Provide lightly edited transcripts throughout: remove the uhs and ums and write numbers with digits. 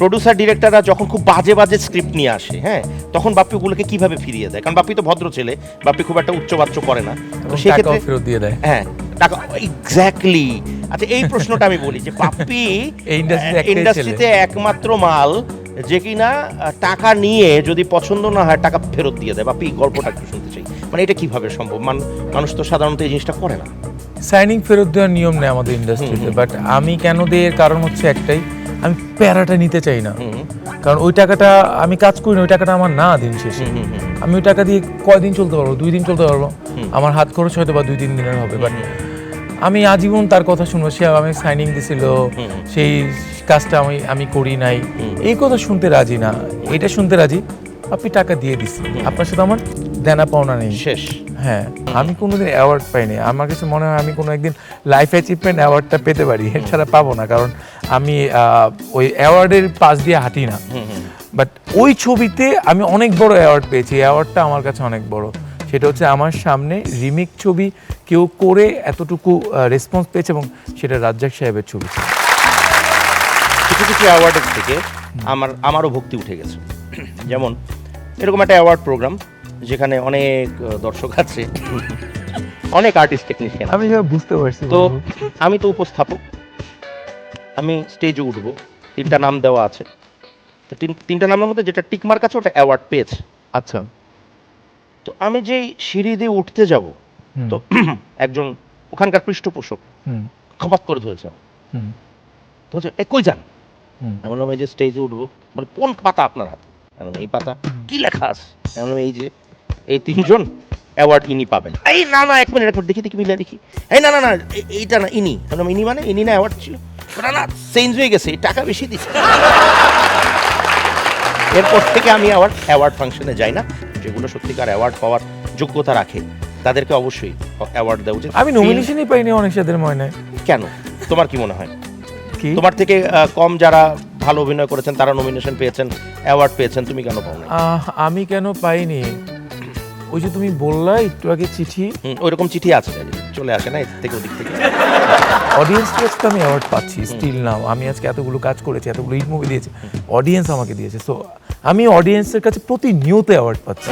Producer ডিরেক্টররা যখন খুব বাজে বাজে স্ক্রিপ্ট নিয়ে আসে, হ্যাঁ, তখন বাপ্পি ওগুলোকে কিভাবে ফিরিয়ে দেয়? কারণ বাপ্পি তো ভদ্র ছেলে, বাপ্পি খুব একটা উচ্চবাচ্য করে না, তো সেক্ষেত্রে ফেরত দিয়ে দেয়। হ্যাঁ, টাকা, এক্স্যাক্টলি। আচ্ছা, এই প্রশ্নটা আমি বলি যে বাপ্পি ইন্ডাস্ট্রিতে একমাত্র মাল যে কিনা টাকা নিয়ে যদি পছন্দ না হয় টাকা ফেরত দিয়ে দেয়। বাপ্পি গল্পটা একটু শুনতে চাই, মানে এটা কিভাবে সম্ভব? মানুষ তো সাধারণত এই জিনিসটা করে না। সাইনিং ফেরত দেওয়ার নিয়ম নেই আমাদের ইন্ডাস্ট্রিতে, বাট আমি কেন দিই এর কারণ হচ্ছে একটাই, আমি প্যারাটা নিতে চাই না। কারণ ওই টাকাটা আমি কাজ করি না, ওই টাকাটা আমার না দিন শেষে। আমি ওই টাকা দিয়ে কয়দিন চলতে পারবো? 2 দিন চলতে পারবো, আমার হাত খরচ হয়তো বা 2-3 দিনের হবে, বাট আমি আজীবন তার কথা শুনবো। সে আমি সাইনিং দিছিল, সেই কাজটা আমি করি নাই, এই কথা শুনতে রাজি না। এটা শুনতে রাজি, আপনি টাকা দিয়ে দিচ্ছি, আপনার সাথে আমার দেনা পাওনা নেই, শেষ। হ্যাঁ, আমি কোনোদিন অ্যাওয়ার্ড পাইনি। আমার কাছে মনে হয় আমি কোনো একদিন লাইফ অ্যাচিভমেন্ট অ্যাওয়ার্ডটা পেতে পারি, এছাড়া পাবো না। কারণ আমি ওই অ্যাওয়ার্ডের পাশ দিয়ে হাঁটি না। বাট ওই ছবিতে আমি অনেক বড় অ্যাওয়ার্ড পেয়েছি। অ্যাওয়ার্ডটা আমার কাছে অনেক বড়। সেটা হচ্ছে আমার সামনে রিমেক ছবি কেউ করে এতটুকু রেসপন্স পেয়েছে, এবং সেটা রাজ্জাক সাহেবের ছবি। কিছু কিছু অ্যাওয়ার্ডের থেকে আমারও ভক্তি উঠে গেছে। যেমন এরকম একটা অ্যাওয়ার্ড প্রোগ্রাম যেখানে অনেক দর্শক আছে, অনেক আর্টিস্ট টেকনিশিয়ান। আমি বুঝতে পারছি। তো আমি তো উপস্থাপক, আমি স্টেজে উঠবো, 3টা নাম দেওয়া আছে। তো 3টা নামের মধ্যে যেটা টিকমার্ক আছে ওটা অ্যাওয়ার্ড পেয়েছে। আচ্ছা। তো আমি যেই সিঁড়ি দিয়ে উঠতে যাব, তো একজন ওখানকার পৃষ্ঠপোষক খপাত করে ধরেছে, তো বলছে, এ কই যান? আমি বললাম, এই যে স্টেজে উঠবো। বলে, কোন পাতা আপনার হাতে? আমি বললাম, এই পাতা। কি লেখা আছে? আমি বললাম, এই যে এই 3জন অ্যাওয়ার্ড ইনি পাবেন। এই না না, এক মিনিট দেখি মিলে দেখি। এই না না না, এইটা না, ইনি। আমি বললাম, ইনি মানে ইনি না অ্যাওয়ার্ড ছিল? না না, চেঞ্জ হয়ে গেছে, এই টাকা বেশি দিচ্ছে। এরপর থেকে আমি অ্যাওয়ার্ড ফাংশনে যাই না। যেগুলো সত্যিকার অ্যাওয়ার্ড পাওয়ার যোগ্যতা রাখে তাদেরকে অবশ্যই অ্যাওয়ার্ড দেওয়া উচিত। আমি নমিনেশনই পাইনি অনেক সাদের ময়নায়। কেন? তোমার কি মনে হয়? কি তোমার থেকে কম যারা ভালো অভিনয় করেছেন তারা নমিনেশন পেয়েছেন, অ্যাওয়ার্ড পেয়েছেন, তুমি কেন পাও না? আমি কেন পাইনি? ওই যে তুমি বললা একটু আগে চিঠি, ওইরকম চিঠি আছে, চলে আসে না এর থেকে ওদিক থেকে। অডিয়েন্স তো আমি অ্যাওয়ার্ড পাচ্ছি স্টিল নাও। আমি আজকে এতগুলো কাজ করেছি, এতগুলো হিট মুভি দিয়েছি, অডিয়েন্স আমাকে দিয়েছে। সো আমি অডিয়েন্সের কাছে প্রতিনিয়ত অ্যাওয়ার্ড পাচ্ছি।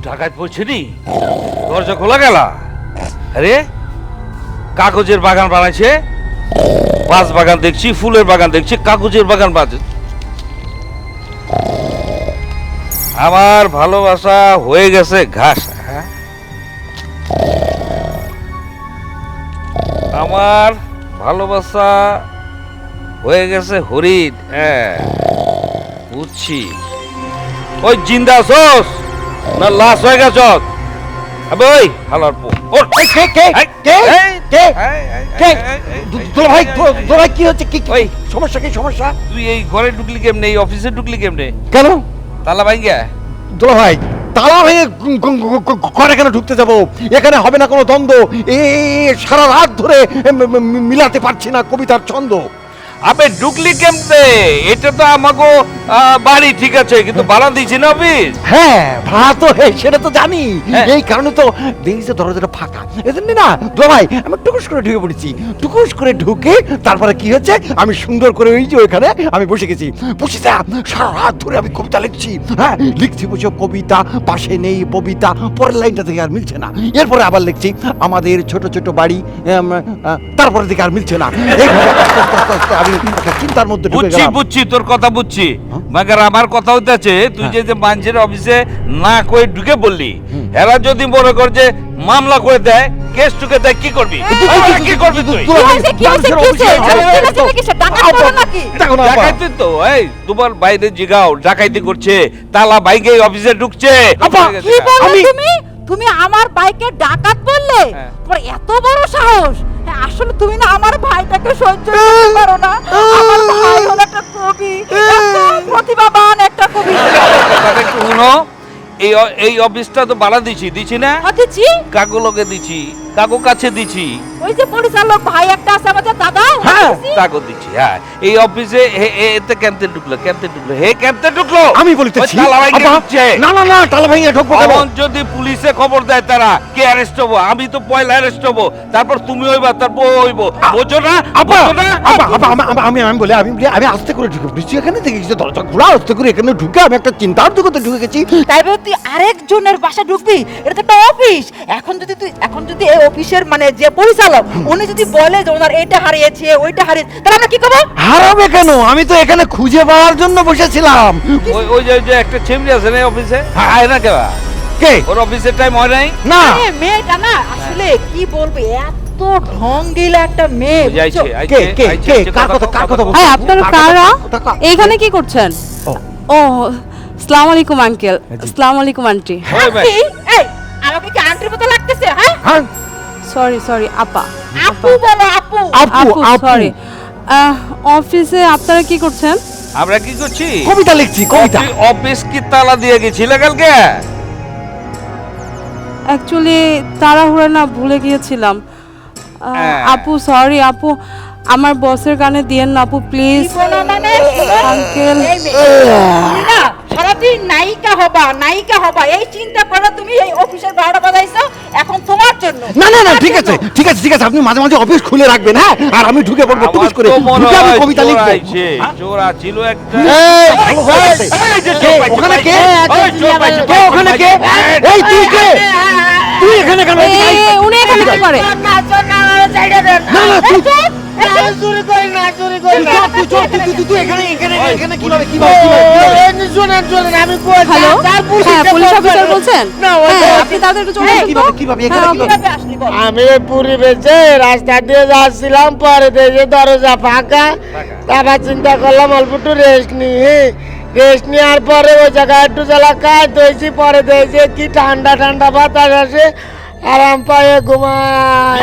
ঢাকায় পৌঁছেনি, দরজা খোলা গেল। আরে কাগজের বাগান বানাইছে, বাঁশ বাগান দেখছি, ফুলের বাগান দেখছি, কাগজের বাগান বাজে। আমার ভালোবাসা হয়ে গেছে ঘাস। আমার ভালোবাসা হয়ে গেছে হরিণ। বুঝছি। ওই জিন্দা আছোস না লাশ হয়ে গেছ? ওই হালার পো। কি হচ্ছে? কি সমস্যা? কি সমস্যা? তুই এই ঘরে ঢুকলি কেমনে, এই অফিসে ঢুকলি কেমনে? কেন? তালা ভাঙ্গা? দুলা ভাই, তালা ভেঙে ঘরে কেন ঢুকতে যাবো? এখানে হবে না কোনো দ্বন্দ্ব। সারা রাত ধরে মিলাতে পারছি না কবিতার ছন্দ। আবে ঢুকলি কেমনে? এটা তো আমাগো বাড়ি, ঠিক আছে, কিন্তু ভাড়া দিছি না অফিস। হ্যাঁ, ভাড়া তো সেটা তো জানি। এই কারণে তো দেখছি দরজাটা ফাঁকা, এজন্য না দুলা ভাই আমি টুকুস করে ঢুকে পড়েছি। টুকুস করে ঢুকে তারপরে কি হচ্ছে, আমি সুন্দর করে ওই যে ওইখানে আমি বসে গেছি। বসে সারা রাত ধরে আমি কবিতা লিখছি। হ্যাঁ, লিখছি বসে কবিতা, পাশে নেই কবিতা, পরের লাইনটা থেকে আর মিলছে না। এরপরে আবার লিখছি আমাদের ছোট ছোট বাড়ি, তারপরে দিকে আর মিলছে না। এইভাবে আস্তে আস্তে আমি চিন্তার মধ্যে ঢুকে গেলাম। বুঝছি তোর কথা বুঝছি, মাগার আমার কথা হইতাছে তুই যে মানুষের অফিসে না কই ঢুকে বললি, এরা যদি মনে কর যে মামলা করে দেয়, কেস টুকে দেয়, কি করবি? কি করবি তুই? ডাকাইতি তো, এই তোমার বাইরে জিগাও, ডাকাইতি করছে, তালা বাইকে অফিসে ঢুকছে। তুমি আমার বাইকে ডাকাত বললে? তোমার এত বড় সাহস! আসলে তুমি না আমার ভাইটাকে সহ্য করতে পারো না। আমার ভাই হলো একটা কবি, প্রতিভাবান একটা কবি। শুনো, এই অফিসটা তো ভাড়া দিছি না? দিচ্ছি। কাকু লোকে দিছি, কাকু কাছে দিছি। ওই যে পরিচালক ভাই একটা আছে আমাদের দাদা, হ্যাঁ কাকু দিছি। হ্যাঁ এই অফিসে এতে কেমতে ঢুকলো হে কেমতে ঢুকলো? আমি বলিতেছি ওই তালা ভাঙে আপা, ঢুকছে। না না না তালা ভাঙিয়ে ঢুকবো কেন? এখন যদি পুলিশে খবর দেয় তারা কে অ্যারেস্ট হবো, আমি তো পয়লা অ্যারেস্ট হবো, তারপর তুমি হইবা, তারপর হইব, বোঝো না? আপা বোঝো না? আপা আপা আমি বলি আমি আস্তে করে ঢুকে পড়েছি এখানে থেকে কিছু দরজা খোলা আস্তে করে এখানে ঢুকে আমি একটা চিন্তার জগতে ঢুকে গেছি। তাই বলে তুই আরেকজনের বাসা ঢুকবি? এটা তো একটা অফিস। এখন যদি এই অফিসের মানে যে পরিচালক উনি যদি বলে যে ওনার এইটা হারিয়েছে ওইটা হারিয়েছে, তাহলে আমরা কি করবো? হারাবে কেন? আমি তো এখানে খুঁজে পাওয়ার জন্য বসেছিলাম। ওই যে একটা চেমনি আছে না অফিসে, আয় না কেবা? কে? ওর অফিসের টাইম হয় নাই? না আরে মেয়েটা না আসলে কি বলবে, এত ঢঙ্গিলা একটা মেয়ে, ওই যে আইছে, বুঝছো? আইছে, কে আইছে, কে আইছে, কার কথা বলছো? হ্যাঁ, আপনারা কার কথা? কারা? কথা- এইখানে কি করছেন? ও। ও, আসসালামু আলাইকুম আঙ্কেল। আসসালামু আলাইকুম আন্টি। ওই ভাই। আন্টি, এই আমাকে কি আন্টির মতো লাগতেছে? হ্যাঁ, হ্যাঁ সরি আপা। আপু বলো, আপু। আপু আপু সরি। অফিসে আপনারা কি করছেন? আমরা কি করছি? কবিতা লিখছি কবিতা। অফিস কি তালা দিয়ে গেছিলে কালকে? অ্যাকচুয়ালি তাড়াহুড়া না ভুলে গিয়েছিলাম। হ্যাঁ। আপু সরি আপু, আমার বসের কানে দিয়েন না আপু প্লিজ। কি বলো মানে? আঙ্কেল। এই মেয়ে, তুমি না সারাদিন নায়িকা হবা এই চিন্তা করে তুমি এই অফিসের ভাড়া বাজাইছো, এখন তোমার জন্য। না না না ঠিক আছে ঠিক আছে ঠিক আছে আপনি মাঝে মাঝে অফিস খুলে রাখবেন হ্যাঁ আর আমি ঢুকে পড়বো আমার টুকুস করে তো মনে ঢুকে আমি হয় কবিতা চোর লিখবো। আইছে, চোর ছিল একটা। এই, ভালো হয়ে গেছে। এই যে কে? চোর পাইছে, ওখানে কে? ওই চোর পাইছে, কে ওখানে কে? এই তুই কে? তুই এখানে কেন? উনি এখানে কি করে? না না তুই তুই এখানে কিভাবে হ্যালো, হ্যাঁ পুলিশ অফিসার বলছেন? হ্যাঁ, আপনি তাদেরকে চলে আসুন তো। কিভাবে হ্যাঁ, এখানে কিভাবে? কিভাবে আসলি বল? আমি পুরী বেঁচে রাস্তা দিয়ে যাচ্ছিলাম, পরে দেখে দরজা ফাঁকা। তারপর চিন্তা করলাম অল্প একটু রেস্ট নেওয়ার পরে ওই জায়গায় একটু এলাকায় দইছি, পরে দেখছি কি ঠান্ডা ঠান্ডা বাতাস আসে, আরাম পায়ে ঘুমায়।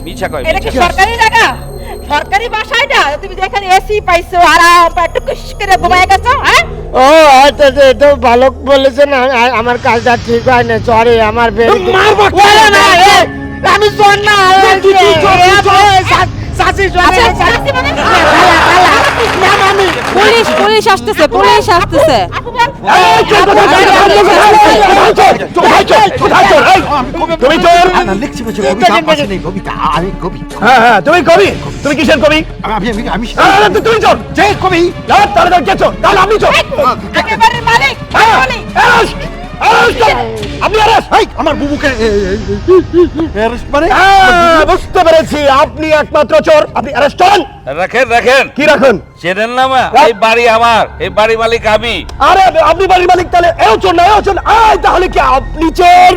মিছা কয়, এটা কি মিছা। সরকারি জায়গা, সরকারি বাসায় না? তুমি যেখানে এসি পাইছো আরাম পায় একটু কুশ করে ঘুমায় গেছো, হ্যাঁ? ও হয়তো এটা ভালো বলেছেন, আমার কাজটা ঠিক হয় না, সরি আমার মারবো কি? আমি চোর না, তুই চোর, তুই চোর। চাচি আচ্ছা, চাচি মানে? পুলিশ আসতেছে। আপু বল। তুমি চোর না লিখছি বলছি কবিতা পাশে নেই কবিতা আমি কবি হ্যাঁ তুমি কবি, তুমি কিসের কবি? আমি তুমি চোর, যে কবি তাহলে কে চোর? তাহলে আপনি চোর। একেবারে মালিক, মালিক। আপনি arrest। এই আমার বুবুকে arrest মানে বুঝতে পেরেছি, আপনি একমাত্র চোর, আপনি অ্যারেস্ট হন। রাখেন কি রাখুন? চেনেন না মা? এই বাড়ি আমার, এই বাড়ি মালিক আমি। আরে আপনি বাড়ির মালিক, তাহলে এও চোর না এও চোর না। তাহলে কি আপনি চোর?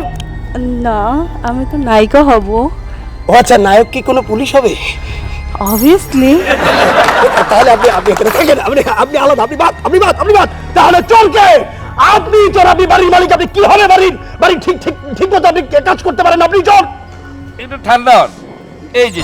না, আমি তো নায়িকা হব ও আচ্ছা, নায়ক কি কোনো পুলিশ হবে? অবভিয়াসলি। তাহলে আপনি এখানে থাকেন, আপনি আলাদা, আপনি বাদ। তাহলে চোর কে? আপনি চোর, আপনি বাড়ির মালিক, আপনি কি হবে বাড়ি ঠিক মতো আপনি কাজ করতে পারেন, আপনি চোর। একটু ঠান্ডা হন। এই যে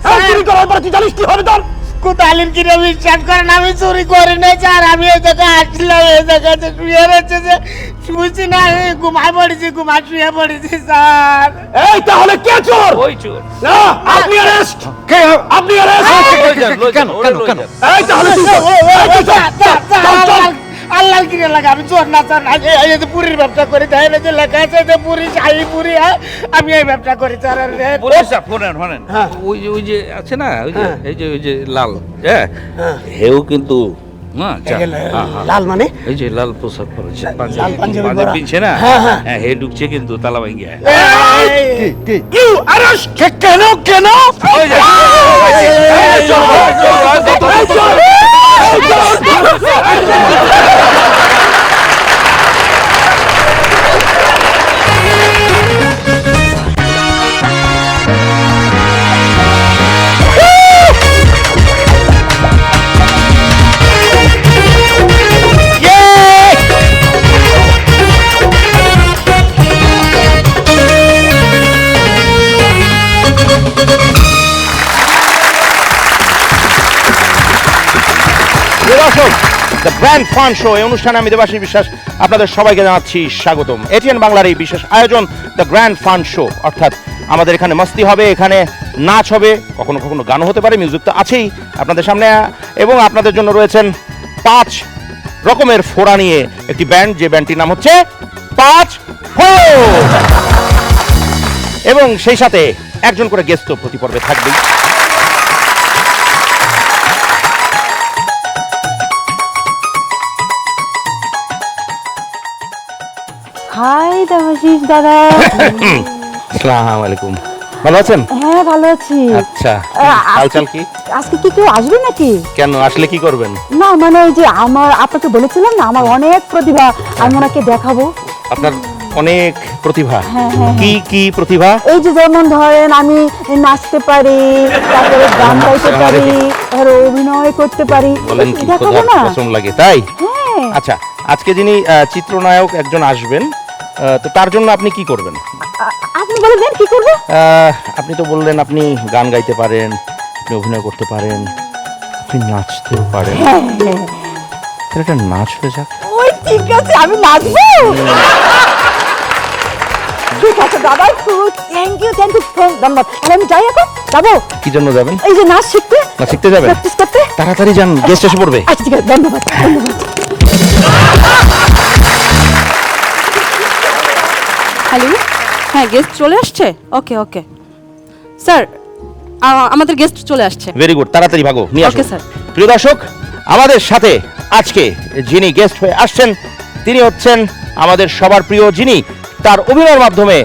সরি চুরি করার পরে তুই জানিস কি হবে তোর? কোথালিন কিনে বিশ্বাস করেন, আমি চুরি করি না স্যার। আমি এই জায়গায় আসলাম, এই জায়গাতে শুয়ে রয়েছে যে শুয়েছি না, ঘুমায় শুয়ে পড়েছি স্যার। এই তাহলে কে চোর? ওই চোর। না, আপনি অ্যারেস্ট, কে আপনি অ্যারেস্ট। লই যান, লই যান, ওরে লই যান। এই তাহলে তুই চোর, এই তুই চোর। আল্লাহ কিনে লাগে, আমি চোর না স্যার। এই যে পুরীর ব্যবসা করি, তাই না যে লেখা আছে যে পুরী শাহী পুরী, আমি এই ব্যবসা করি স্যার। পুলিশ শোনেন ওই যে আছে না ওই যে লাল, হ্যাঁ হেও কিন্তু না লাল মানে এই যে লাল পোশাক পরেছে, লাল পাঞ্জাবি পাঞ্জাবি পরা। পিনছে না, হ্যাঁ, হ্যাঁ। হ্যাঁ হে ঢুকছে কিন্তু তালা ভাঙিয়ে। You arrest. কেন ওই যে এই চোর, এই চোর। দর্শক, দ্য গ্র্যান্ড ফান শো এই অনুষ্ঠানে আমি দেবাশিস বিশ্বাস আপনাদের সবাইকে জানাচ্ছি স্বাগতম। এটিএন বাংলার এই বিশেষ আয়োজন দ্য গ্র্যান্ড ফান শো, অর্থাৎ আমাদের এখানে মস্তি হবে, এখানে নাচ হবে, কখনো কখনো গানও হতে পারে, মিউজিক তো আছেই আপনাদের সামনে, এবং আপনাদের জন্য রয়েছেন 5 রকমের ফোড়া নিয়ে একটি ব্যান্ড, যে ব্যান্ডটির নাম হচ্ছে 5 ফো, এবং সেই সাথে একজন করে গেস্ট তো প্রতি পর্বে থাকবেই। হাই দেবাশিস দাদা। আসসালামু আলাইকুম, ভালো আছেন? হ্যাঁ ভালো আছি। আচ্ছা, আ- হালচাল কি? আজকে কি কেউ আসবে নাকি? কেন আসলে কি করবেন? না মানে ওই যে আপনাকে বলেছিলাম না আমার অনেক প্রতিভা, আমি ওনাকে দেখাবো। আপনার অনেক প্রতিভা। হ্যাঁ, হ্যাঁ, কি কি প্রতিভা? এই যে যেমন ধরেন আমি নাচতে পারি, তারপরে গান গাইতে পারি, আর অভিনয় করতে পারি। বলেন কি, দেখাবো খোদার না? কসম লাগে তাই? হ্যাঁ। আচ্ছা, আজকে যিনি চিত্রনায়ক একজন আসবেন, তো তার জন্য আপনি কি করবেন? আপনি বলে দেন কি করবো? আপনি তো বললেন আপনি গান গাইতে পারেন, আপনি অভিনয় করতে পারেন, আপনি নাচতেও পারেন, তাহলে একটা নাচ হয়ে যাক। ওই ঠিক আছে, আমি নাচবো। ঠিক আছে দাদা, থ্যাংক ইউ ধন্যবাদ। তাহলে আমি যাই এখন, যাবো কি জন্য যাবেন? এই যে নাচ শিখতে, না শিখতে যাবেন? প্র্যাকটিস করতে। তাড়াতাড়ি যান, গেস্ট এসে পড়বে। আচ্ছা ঠিক আছে, ধন্যবাদ ধন্যবাদ। হ্যালো, হ্যাঁ গেস্ট চলে আসছে। ওকে ওকে স্যার, আমাদের গেস্ট চলে আসছে। ভেরি গুড, তাড়াতাড়ি ভাগো, নিয়ে আসো। Okay sir. প্রিয় দর্শক, আমাদের সাথে আজকে যিনি গেস্ট হয়ে আসছেন তিনি হচ্ছেন আমাদের সবার প্রিয়, যিনি তার অভিনয়ের মাধ্যমে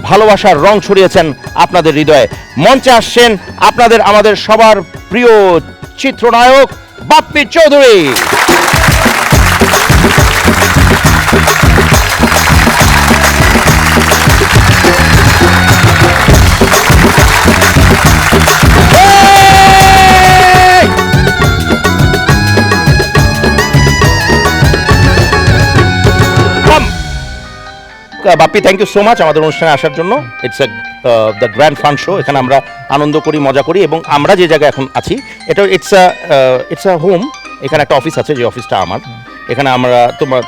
ভালোবাসার রং ছড়িয়েছেন আপনাদের হৃদয়ে। মঞ্চে আসছেন আপনাদের আমাদের সবার প্রিয় চিত্রনায়ক Bappi Chowdhury. Bappi, thank you so much আমাদের অনুষ্ঠানে আসার জন্য। It's the grand fun show, এখানে আমরা আনন্দ করি, মজা করি, এবং আমরা যে জায়গায় এখন আছি এটা ইটস আ হোম। এখানে একটা অফিস আছে, যে অফিসটা আমার। এখানে আমরা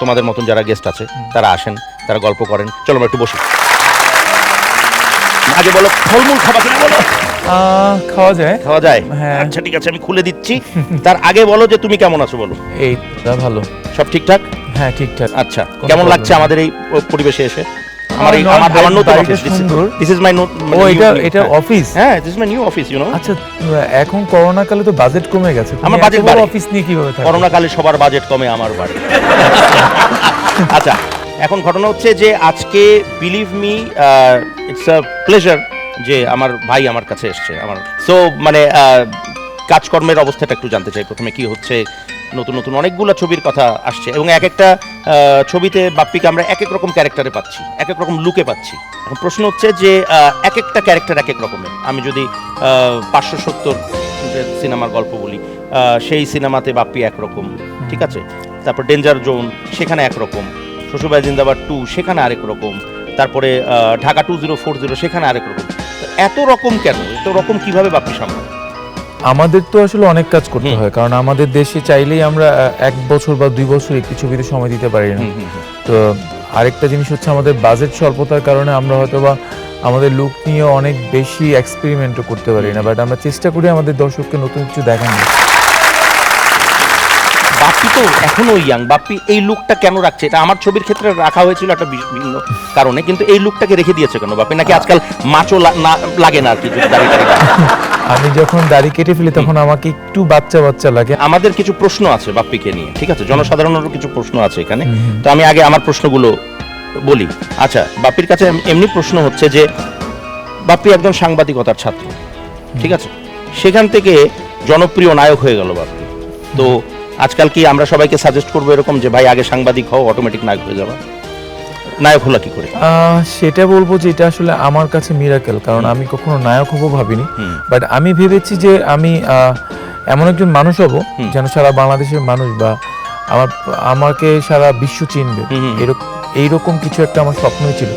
তোমাদের মতন যারা গেস্ট আছে তারা আসেন, তারা গল্প করেন। চলো আমরা একটু বসি। আগে বলো, ফলমূল খাবা কিনা বলো? খাওয়া যায়। খাওয়া যায়? হ্যাঁ। আচ্ছা ঠিক আছে, আমি খুলে দিচ্ছি। তার আগে বলো যে তুমি কেমন আছো, বলো। এই ভালো। সব ঠিকঠাক? হ্যাঁ ঠিকঠাক। আচ্ছা, কোনো কেমন problem লাগছে নেই। আমাদের এই পরিবেশে এসে? not bad, বাড়িটা সুন্দর। দিস ইজ মাই এটা অফিস। হ্যাঁ, this is my new office, you know. আচ্ছা, এখন করোনা কালে তো বাজেট কমে গেছে, আমার budget বাড়ে। অফিস নিয়ে কিভাবে থাকবে? করোনা কালে সবার বাজেট কমে, আমার বাড়ে। আচ্ছা, এখন ঘটনা হচ্ছে যে আজকে believe me it's a pleasure যে আমার ভাই আমার কাছে এসছে। আমার সো মানে কাজকর্মের অবস্থাটা একটু জানতে চাই প্রথমে, কি হচ্ছে। নতুন নতুন অনেকগুলো ছবির কথা আসছে, এবং এক একটা ছবিতে বাপ্পিকে আমরা এক এক রকম ক্যারেক্টারে পাচ্ছি, এক এক রকম লুকে পাচ্ছি। এখন প্রশ্ন হচ্ছে যে এক একটা ক্যারেক্টার এক এক রকমের। আমি যদি 570 সিনেমার গল্প বলি, সেই সিনেমাতে বাপ্পি একরকম, ঠিক আছে। তারপর ডেঞ্জার জোন, সেখানে একরকম। শ্বশুরবাই জিন্দাবাদ 2, সেখানে আরেক রকম। তারপরে ঢাকা 2040, সেখানে আরেক রকম। এত রকম কেন? এত রকম কিভাবে বাপ্পি সামলায়? আমাদের তো আসলে অনেক কাজ করতে হয়, কারণ আমাদের দেশে চাইলেই আমরা 1 বছর বা 2 বছর একটি ছবিতে সময় দিতে পারি না। তো আরেকটা জিনিস হচ্ছে আমাদের বাজেট স্বল্পতার কারণে আমরা হয়তোবা আমাদের লুক নিয়ে অনেক বেশি এক্সপেরিমেন্টও করতে পারি না, বাট আমরা চেষ্টা করি আমাদের দর্শককে নতুন কিছু দেখানোর। বাপ্পি তো এখনো ইয়াং। বাপ্পি এই লুকটা কেন রাখছে? এটা আমার ছবির ক্ষেত্রে রাখা হয়েছিল একটা ভিন্ন কারণে, কিন্তু এই লুকটাকে রেখে দিয়েছে কেন বাপ্পি? নাকি আজকাল মাছও লাগে না আর কি, আমি যখন দাড়ি কেটে ফেলি তখন আমাকে একটু বাচ্চা বাচ্চা লাগে। আমাদের কিছু প্রশ্ন আছে বাপ্পিকে নিয়ে, ঠিক আছে, জনসাধারণেরও কিছু প্রশ্ন আছে এখানে। তো আমি আগে আমার প্রশ্নগুলো বলি। আচ্ছা, বাপ্পির কাছে এমনি প্রশ্ন হচ্ছে যে বাপ্পি একজন সাংবাদিকতার ছাত্র, ঠিক আছে, সেখান থেকে জনপ্রিয় নায়ক হয়ে গেল বাপ্পি। তো আজকাল কি আমরা সবাইকে সাজেস্ট করবো এরকম যে ভাই আগে সাংবাদিক হও, অটোমেটিক নায়ক হয়ে যাবা? নায়ক হলো কি করে? সেটা বলবো যে এটা আসলে আমার কাছে মিরাকেল, কারণ আমি কখনো নায়ক হব ভাবিনি, বাট আমি ভেবেছি যে আমি এমন একজন মানুষ হব যেন সারা বাংলাদেশের মানুষ বা আমাকে সারা বিশ্ব চিনবে, এইরকম কিছু একটা আমার স্বপ্নই ছিল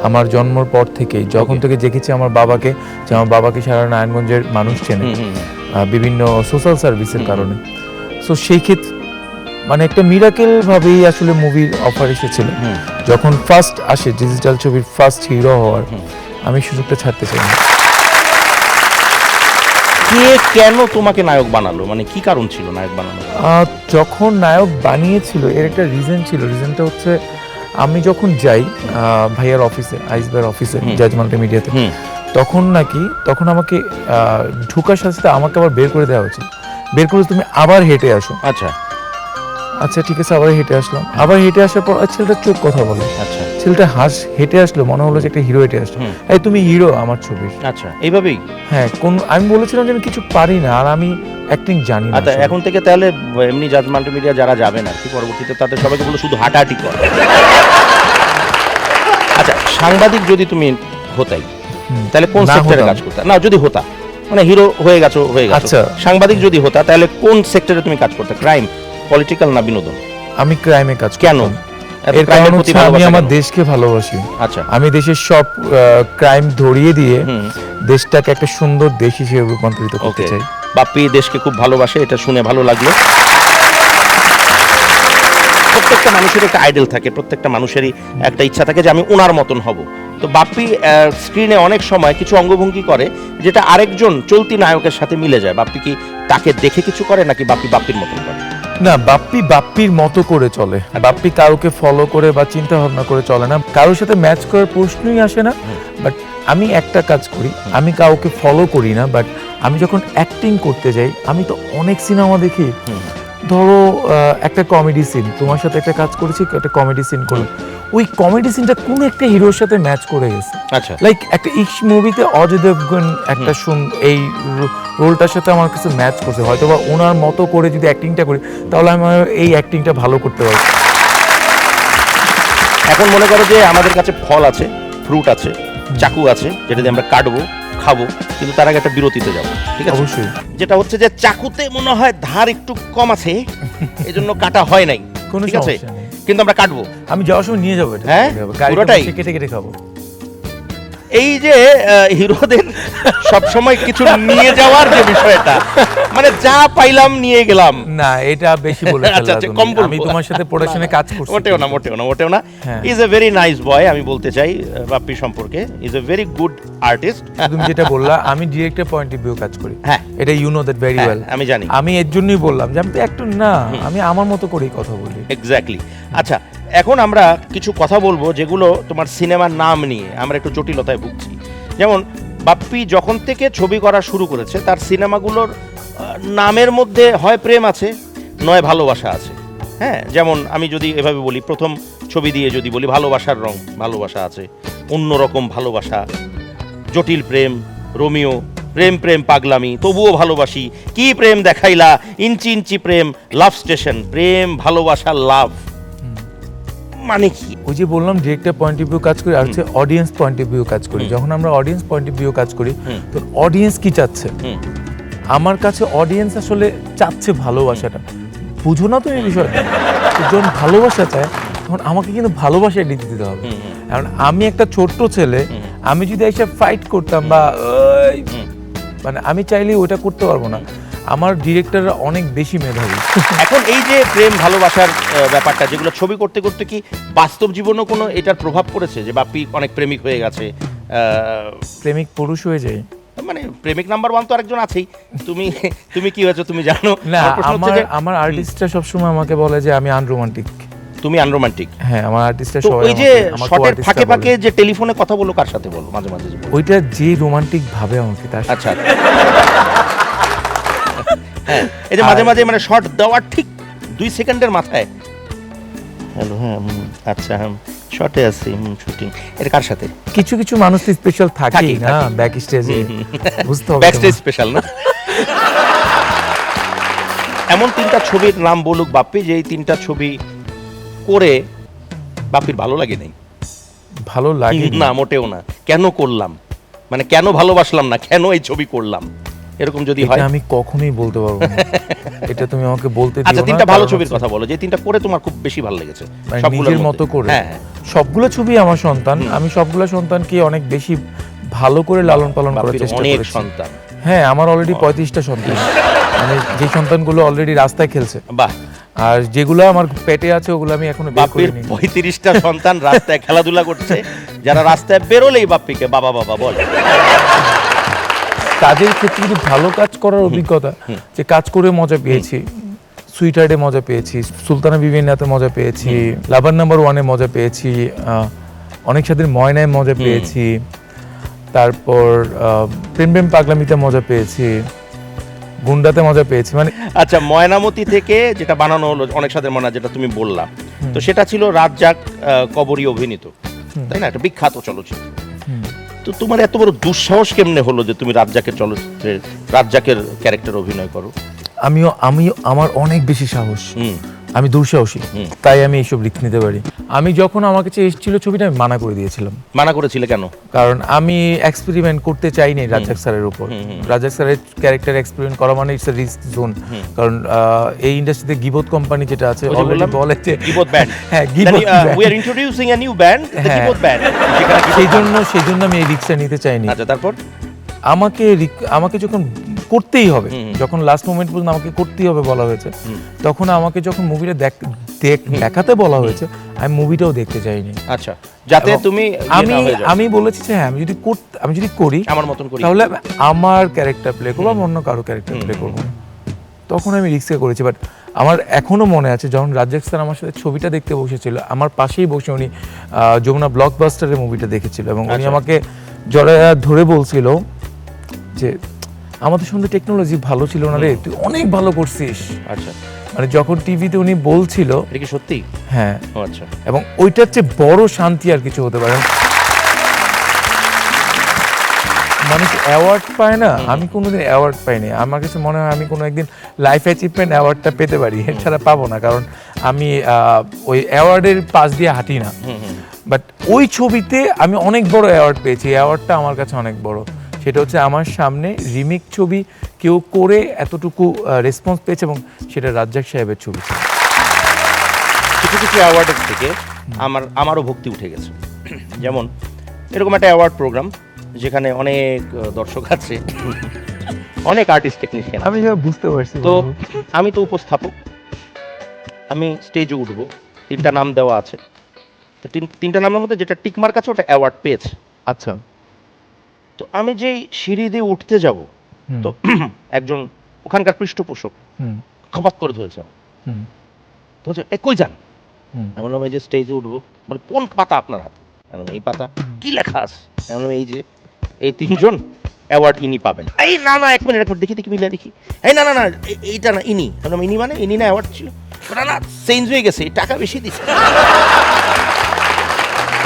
আমার জন্মের পর থেকে। যখন থেকে দেখেছি আমার বাবাকে, যে আমার বাবাকে সারা নারায়ণগঞ্জের মানুষ চেনে বিভিন্ন সোশ্যাল সার্ভিসের কারণে। সো সেই ক্ষেত্রে মানে একটা মিরাকেল ভাবেই আসলে মুভির অফার এসেছিল। যখন ফার্স্ট আসে ডিজিটাল ছবির ফার্স্ট হিরো হওয়ার, আমি সুযোগটা ছাড়তে চাই না। কে কেন তোমাকে নায়ক বানালো, মানে কি কারণ ছিল নায়ক বানানো? যখন নায়ক বানিয়েছিল এর একটা রিজন ছিল। রিজনটা হচ্ছে আমি যখন যাই ভাইয়ার অফিসে, আইস ভাইয়ের অফিসে জাজ মাল্টিমিডিয়াতে, তখন আমাকে ঢোকার সাথে সাথে আমাকে আবার বের করে দেওয়া হয়েছিল। বের করে তুমি আবার হেঁটে আসো। আচ্ছা ঠিক আছে, আবার হেঁটে আসলাম। আবার হেঁটে আসার পর ছেলেটা চোখ কথা বলে। আচ্ছা, ছেলেটা হেঁটে আসলো, মনে হলো যে একটা হিরো হেঁটে আসলো। এই তুমি হিরো আমার ছবির। আচ্ছা, এইভাবেই? হ্যাঁ, আমি বলেছিলাম যে আমি কিছু পারি না আর আমি অ্যাক্টিং জানি না। আচ্ছা, এখন থেকে তাহলে এমনি জাজ মাল্টিমিডিয়া যারা যাবেন আর কি, পরবর্তীতে তাদের সবাইকে বলে শুধু হাঁটাহাঁটি কর। আচ্ছা, সাংবাদিক যদি তুমি হতাই তাহলে কোন সেক্টরে কাজ করতে? না, যদি হতা, মানে হিরো হয়ে গেছো। আচ্ছা, সাংবাদিক যদি হতা তাহলে কোন সেক্টরে তুমি কাজ করতে? ক্রাইম, পলিটিক্যাল না বিনোদন? আমি ক্রাইমে কাজ করি। কেন? এর কারণ হচ্ছে আমি আমার দেশকে ভালোবাসি। আচ্ছা, আমি দেশের সব ক্রাইম ধরিয়ে দিয়ে দেশটাকে একটা সুন্দর দেশ হিসেবে রূপান্তরিত করতে চাই। বাপ্পি দেশকে খুব ভালোবাসে, এটা শুনে ভালো লাগলো। প্রত্যেকটা মানুষের একটা আইডল থাকে, প্রত্যেকটা মানুষেরই একটা ইচ্ছা থাকে যে আমি ওনার মতন হব। তো বাপ্পি স্ক্রিনে অনেক সময় কিছু অঙ্গভঙ্গি করে যেটা আরেকজন চলতি নায়কের সাথে মিলে যায়। বাপ্পি কি তাকে দেখে কিছু করে নাকি বাপ্পি বাপ্পির মতন করে? না, বাপ্পি বাপ্পির মতো করে চলে। বাপ্পি কাউকে ফলো করে বা চিন্তা ভাবনা করে চলে না, কারোর সাথে ম্যাচ করার প্রশ্নই আসে না। বাট আমি একটা কাজ করি, আমি কাউকে ফলো করি না, বাট আমি যখন অ্যাক্টিং করতে যাই আমি তো অনেক সিনেমা দেখি। ধরো একটা কমেডি সিন, তোমার সাথে একটা কাজ করেছি, একটা কমেডি সিন করলাম, ওই কমেডি সিনটা কোন একটা হিরোর সাথে ম্যাচ করে গেছে। আচ্ছা, লাইক একটা ইক্স মুভিতে অজয় দেবগন একটা এই রোলটার সাথে আমার কাছে ম্যাচ করছে, হয়তো বা ওনার মতো করে যদি অ্যাক্টিংটা করি তাহলে আমি এই অ্যাক্টিংটা ভালো করতে পারবো। এখন মনে করো যে আমাদের কাছে ফল আছে, ফ্রুট আছে, চাকু আছে, যেটা দিয়ে আমরা কাটবো, খাবো, কিন্তু তার আগে একটা বিরতিতে যাবো, ঠিক আছে? অবশ্যই। যেটা হচ্ছে যে চাকুতে মনে হয় ধার একটু কম আছে, এজন্য কাটা হয় নাই, কোনো ঠিক আছে? সমস্যা নেই, কিন্তু আমরা কাটবো। আমি যাওয়ার সময় নিয়ে যাবো এটা। হ্যাঁ, পুরোটাই কেটে কেটে খাবো। এই যে হিরোদের সব সময় কিছু নিয়ে যাওয়ার যে বিষয়টা, মানে যা পাইলাম নিয়ে গেলাম না, এটা বেশি বলে আচ্ছা, ফেললা কম তুমি। বলবো। আমি তোমার সাথে প্রোডাকশনে কাজ করছি। মোটেও না। হ্যাঁ। ইজ এ ভেরি নাইস বয়, আমি বলতে চাই বাপ্পি সম্পর্কে। Is a very good artist. তুমি যেটা বললা, আমি ডিরেক্টর পয়েন্ট অফ ভিউ কাজ করি। হ্যাঁ, এটা you know that very well. আমি জানি। আমি এর জন্যই বললাম যে আমি তো অ্যাক্টর না, আমি আমার মতো করেই কথা বলি। এক্স্যাক্টলি। আচ্ছা, এখন আমরা কিছু কথা বলবো যেগুলো তোমার সিনেমার নাম নিয়ে আমরা একটু জটিলতায় ভুগছি। যেমন বাপ্পি যখন থেকে ছবি করা শুরু করেছে তার সিনেমাগুলোর নামের মধ্যে হয় প্রেম আছে, নয় ভালোবাসা আছে। হ্যাঁ, যেমন আমি যদি এভাবে বলি, প্রথম ছবি দিয়ে যদি বলি ভালোবাসার রং, ভালোবাসা আছে, অন্যরকম ভালোবাসা, জটিল প্রেম, রোমিও, প্রেম প্রেম পাগলামি, তবুও ভালোবাসি, কি প্রেম দেখাইলা, ইঞ্চি ইঞ্চি প্রেম, লাভ স্টেশন, প্রেম ভালোবাসা লাভ, মানে কি? ওই যে বললাম ডিরেক্টর পয়েন্ট অফ ভিউ কাজ করি, আর হচ্ছে অডিয়েন্স পয়েন্ট অফ ভিউ কাজ করি। যখন আমরা অডিয়েন্স পয়েন্ট অফ ভিউ কাজ করি, তো অডিয়েন্স কি চাচ্ছে, আমার কাছে অডিয়েন্স আসলে চাচ্ছে ভালোবাসাটা। বুঝো না তুমি বিষয়টা? যখন ভালোবাসা চায় তখন আমাকে কিন্তু ভালোবাসা দিতে হবে। কারণ আমি একটা ছোট্ট ছেলে, আমি যদি এসে ফাইট করতাম বা মানে আমি চাইলেই ওটা করতে পারবো না। আমার ডিরেক্টররা অনেক বেশি মেধাবী। এখন এই যে প্রেম ভালোবাসার ব্যাপারটা, যেগুলো ছবি করতে করতে কি বাস্তব জীবনেও কোনো এটার প্রভাব পড়েছে যে বাপ্পি অনেক প্রেমিক হয়ে গেছে? প্রেমিক পুরুষ হয়ে যায়, মানে প্রেমিক নাম্বার 1 তো আরেকজন আছেই। তুমি কি হয়েছো তুমি জানো? না, আমার আর্টিস্টরা সবসময় আমাকে বলে যে আমি আনরোমান্টিক। তুমি আনরোমান্টিক? হ্যাঁ, আমার আর্টিস্টরা তো সবাই ওই যে শটের ফাঁকে ফাঁকে যে টেলিফোনে কথা বলো, কার সাথে বলো মাঝে মাঝে? ওইটা যে রোমান্টিক ভাবে আমাকে তার। আচ্ছা, হ্যাঁ, এই যে মাঝে মাঝে মানে শট দেওয়ার ঠিক 2 সেকেন্ডের মাথায়, হ্যালো, হ্যাঁ, আচ্ছা, হ্যাঁ, শটে আছি, শুটিং, এটা কার সাথে? কিছু কিছু মানুষ তো স্পেশাল থাকেই না ব্যাক স্টেজে, বুঝতে হবে। ব্যাক স্টেজ স্পেশাল না? এমন 3টা ছবির নাম বলুক বাপ্পি, যে এই 3টা ছবি করে বাপ্পির ভালো লাগে নাই? ভালো লাগে না, মোটেও না। কেন করলাম, মানে কেন ভালোবাসলাম না, কেন এই ছবি করলাম, এরকম যদি হয়? আমি কখনোই বলতে পারবো না, এটা তুমি আমাকে বলতে দিও না। আচ্ছা, 3টা ভালো ছবির কথা বলো, যে 3টা করে তোমার খুব বেশি ভালো লেগেছে নিজের মতো করে। হ্যাঁ, সবগুলো ছবি আমার সন্তান, আমি সবগুলো সন্তানকে অনেক বেশি ভালো করে লালন পালন করার চেষ্টা করেছি। অনেক সন্তান, হ্যাঁ আমার অলরেডি 35টা সন্তান, মানে যে সন্তানগুলো অলরেডি রাস্তায় খেলছে, বাহ, আর যেগুলো আমার পেটে আছে ওগুলো আমি এখনো বের বাপ্পির করিনি। 35টা সন্তান রাস্তায় খেলাধুলা করছে, যারা রাস্তায় বেরোলেই বাপ্পিকে বাবা বাবা বলে। কাজের ক্ষেত্রে যদি ভালো কাজ করার অভিজ্ঞতা, যে কাজ করে মজা পেয়েছি, সুইটার্ডে মজা পেয়েছি, সুলতানা বিবিনাতে মজা পেয়েছি, লাভার নাম্বার 1-এ মজা পেয়েছি, অনেক সাথে ময়নায় মজা পেয়েছি, তারপর প্রেম প্রেম পাগলামিতে মজা পেয়েছি, গুন্ডাতে মজা পেয়েছি, মানে আচ্ছা, ময়নামতি থেকে যেটা বানানো হলো অনেক সাথে মনে, যেটা তুমি বললাম, তো সেটা ছিল রাজ্জাক কবরী অভিনীত, তাই না? একটা বিখ্যাত চলচ্চিত্র। তো তোমার এত বড় দুঃসাহস কেমনে হলো যে তুমি রাজ্জাকের চলচ্চিত্রে রাজ্জাকের ক্যারেক্টার অভিনয় করো? আমিও আমার অনেক বেশি সাহস, হুম। আমি দুঃসাহসী, তাই আমি এইসব রিস্ক নিতে পারি। আমি যখন আমার কাছে এসেছিল ছবিটা, আমি মানা করে দিয়েছিলাম। মানা করেছিলে কেন? কারণ আমি এক্সপেরিমেন্ট করতে চাইনি রাজ্জাক স্যারের উপর। রাজ্জাক স্যারের ক্যারেক্টার এক্সপেরিমেন্ট করা মানে ইটস এ রিস্ক জোন। কারণ এই ইন্ডাস্ট্রিতে গিবত কোম্পানি যেটা আছে অলরেডি বলে যে গিবত ব্যান্ড, হ্যাঁ গিবত, we are introducing a new band, the হ্যাঁ। গিবত ব্যান্ড। সেই জন্য আমি এই রিস্কটা নিতে চাইনি। আচ্ছা, তারপর আমাকে যখন করতেই হবে, যখন লাস্ট মোমেন্ট পর্যন্ত আমাকে করতেই হবে বলা হয়েছে, তখন আমাকে যখন মুভিটা দেখাতে বলা হয়েছে, আমি মুভিটাও দেখতে চাইনি। আচ্ছা, যাতে এবং তুমি আমি বলেছি যে হ্যাঁ আমি যদি করি আমার মতন করি, তাহলে আমার ক্যারেক্টার প্লে করবো, আমি অন্য কারো ক্যারেক্টার প্লে করবো না। তখন আমি রিস্কে করেছি। বাট আমার এখনো মনে আছে যখন রাজ্জাক স্যার আমার সাথে ছবিটা দেখতে বসেছিল, আমার পাশেই বসে উনি যমুনা ব্লকবাস্টারের মুভিটা দেখেছিল, এবং উনি আমাকে জড়ায়া ধরে বলছিল যে আমাদের সঙ্গে টেকনোলজি ভালো ছিল না রে, তুই অনেক ভালো করছিস। আচ্ছা, মানে যখন টিভিতে উনি বলছিল, এটা কি সত্যি? হ্যাঁ। ও আচ্ছা। এবং ওইটার চেয়ে বড় শান্তি আর কিছু হতে পারে না। মানুষ অ্যাওয়ার্ড পায় না, আমি কোনোদিন অ্যাওয়ার্ড পাইনি। আমার কাছে মনে হয় আমি কোনো একদিন লাইফ অ্যাচিভমেন্ট অ্যাওয়ার্ডটা পেতে পারি, এছাড়া পাবো না। কারণ আমি ওই অ্যাওয়ার্ডের পাশ দিয়ে হাঁটি না। বাট ওই ছবিতে আমি অনেক বড় অ্যাওয়ার্ড পেয়েছি। অ্যাওয়ার্ডটা আমার কাছে অনেক বড়। সেটা হচ্ছে আমার সামনে রিমেক ছবি কেউ করে এতটুকু রেসপন্স পেয়েছে, এবং সেটা রাজ্জাক সাহেবের ছবি ছিল। কিছু কিছু অ্যাওয়ার্ডের থেকে আমারও ভক্তি উঠে গেছে। যেমন এরকম একটা অ্যাওয়ার্ড প্রোগ্রাম যেখানে অনেক দর্শক আছে, অনেক আর্টিস্ট টেকনিশিয়ান। আমি বুঝতে পারছি। তো আমি তো উপস্থাপক, আমি স্টেজে উঠবো, 3টা নাম দেওয়া আছে। তো 3টা নামের মধ্যে যেটা টিকমার্ক আছে ওটা অ্যাওয়ার্ড পেয়েছে। আচ্ছা। তো আমি যেই সিঁড়ি দিয়ে উঠতে যাব, তো একজন ওখানকার পৃষ্ঠপোষক খপাত করে ধরেছে, তো বলছে এ কই যান? আমি বললাম এই যে স্টেজে উঠবো। বলে কোন পাতা আপনার হাতে? আমি বললাম এই পাতা। কি লেখা আছে? আমি বললাম এই যে এই 3জন অ্যাওয়ার্ড ইনি পাবেন। এই না না, এক মিনিট দেখি মিলে দেখি। এই না না না, এইটা না, ইনি। আমি বললাম ইনি মানে ইনি না অ্যাওয়ার্ড ছিল? না না, চেঞ্জ হয়ে গেছে, টাকা বেশি দিচ্ছে।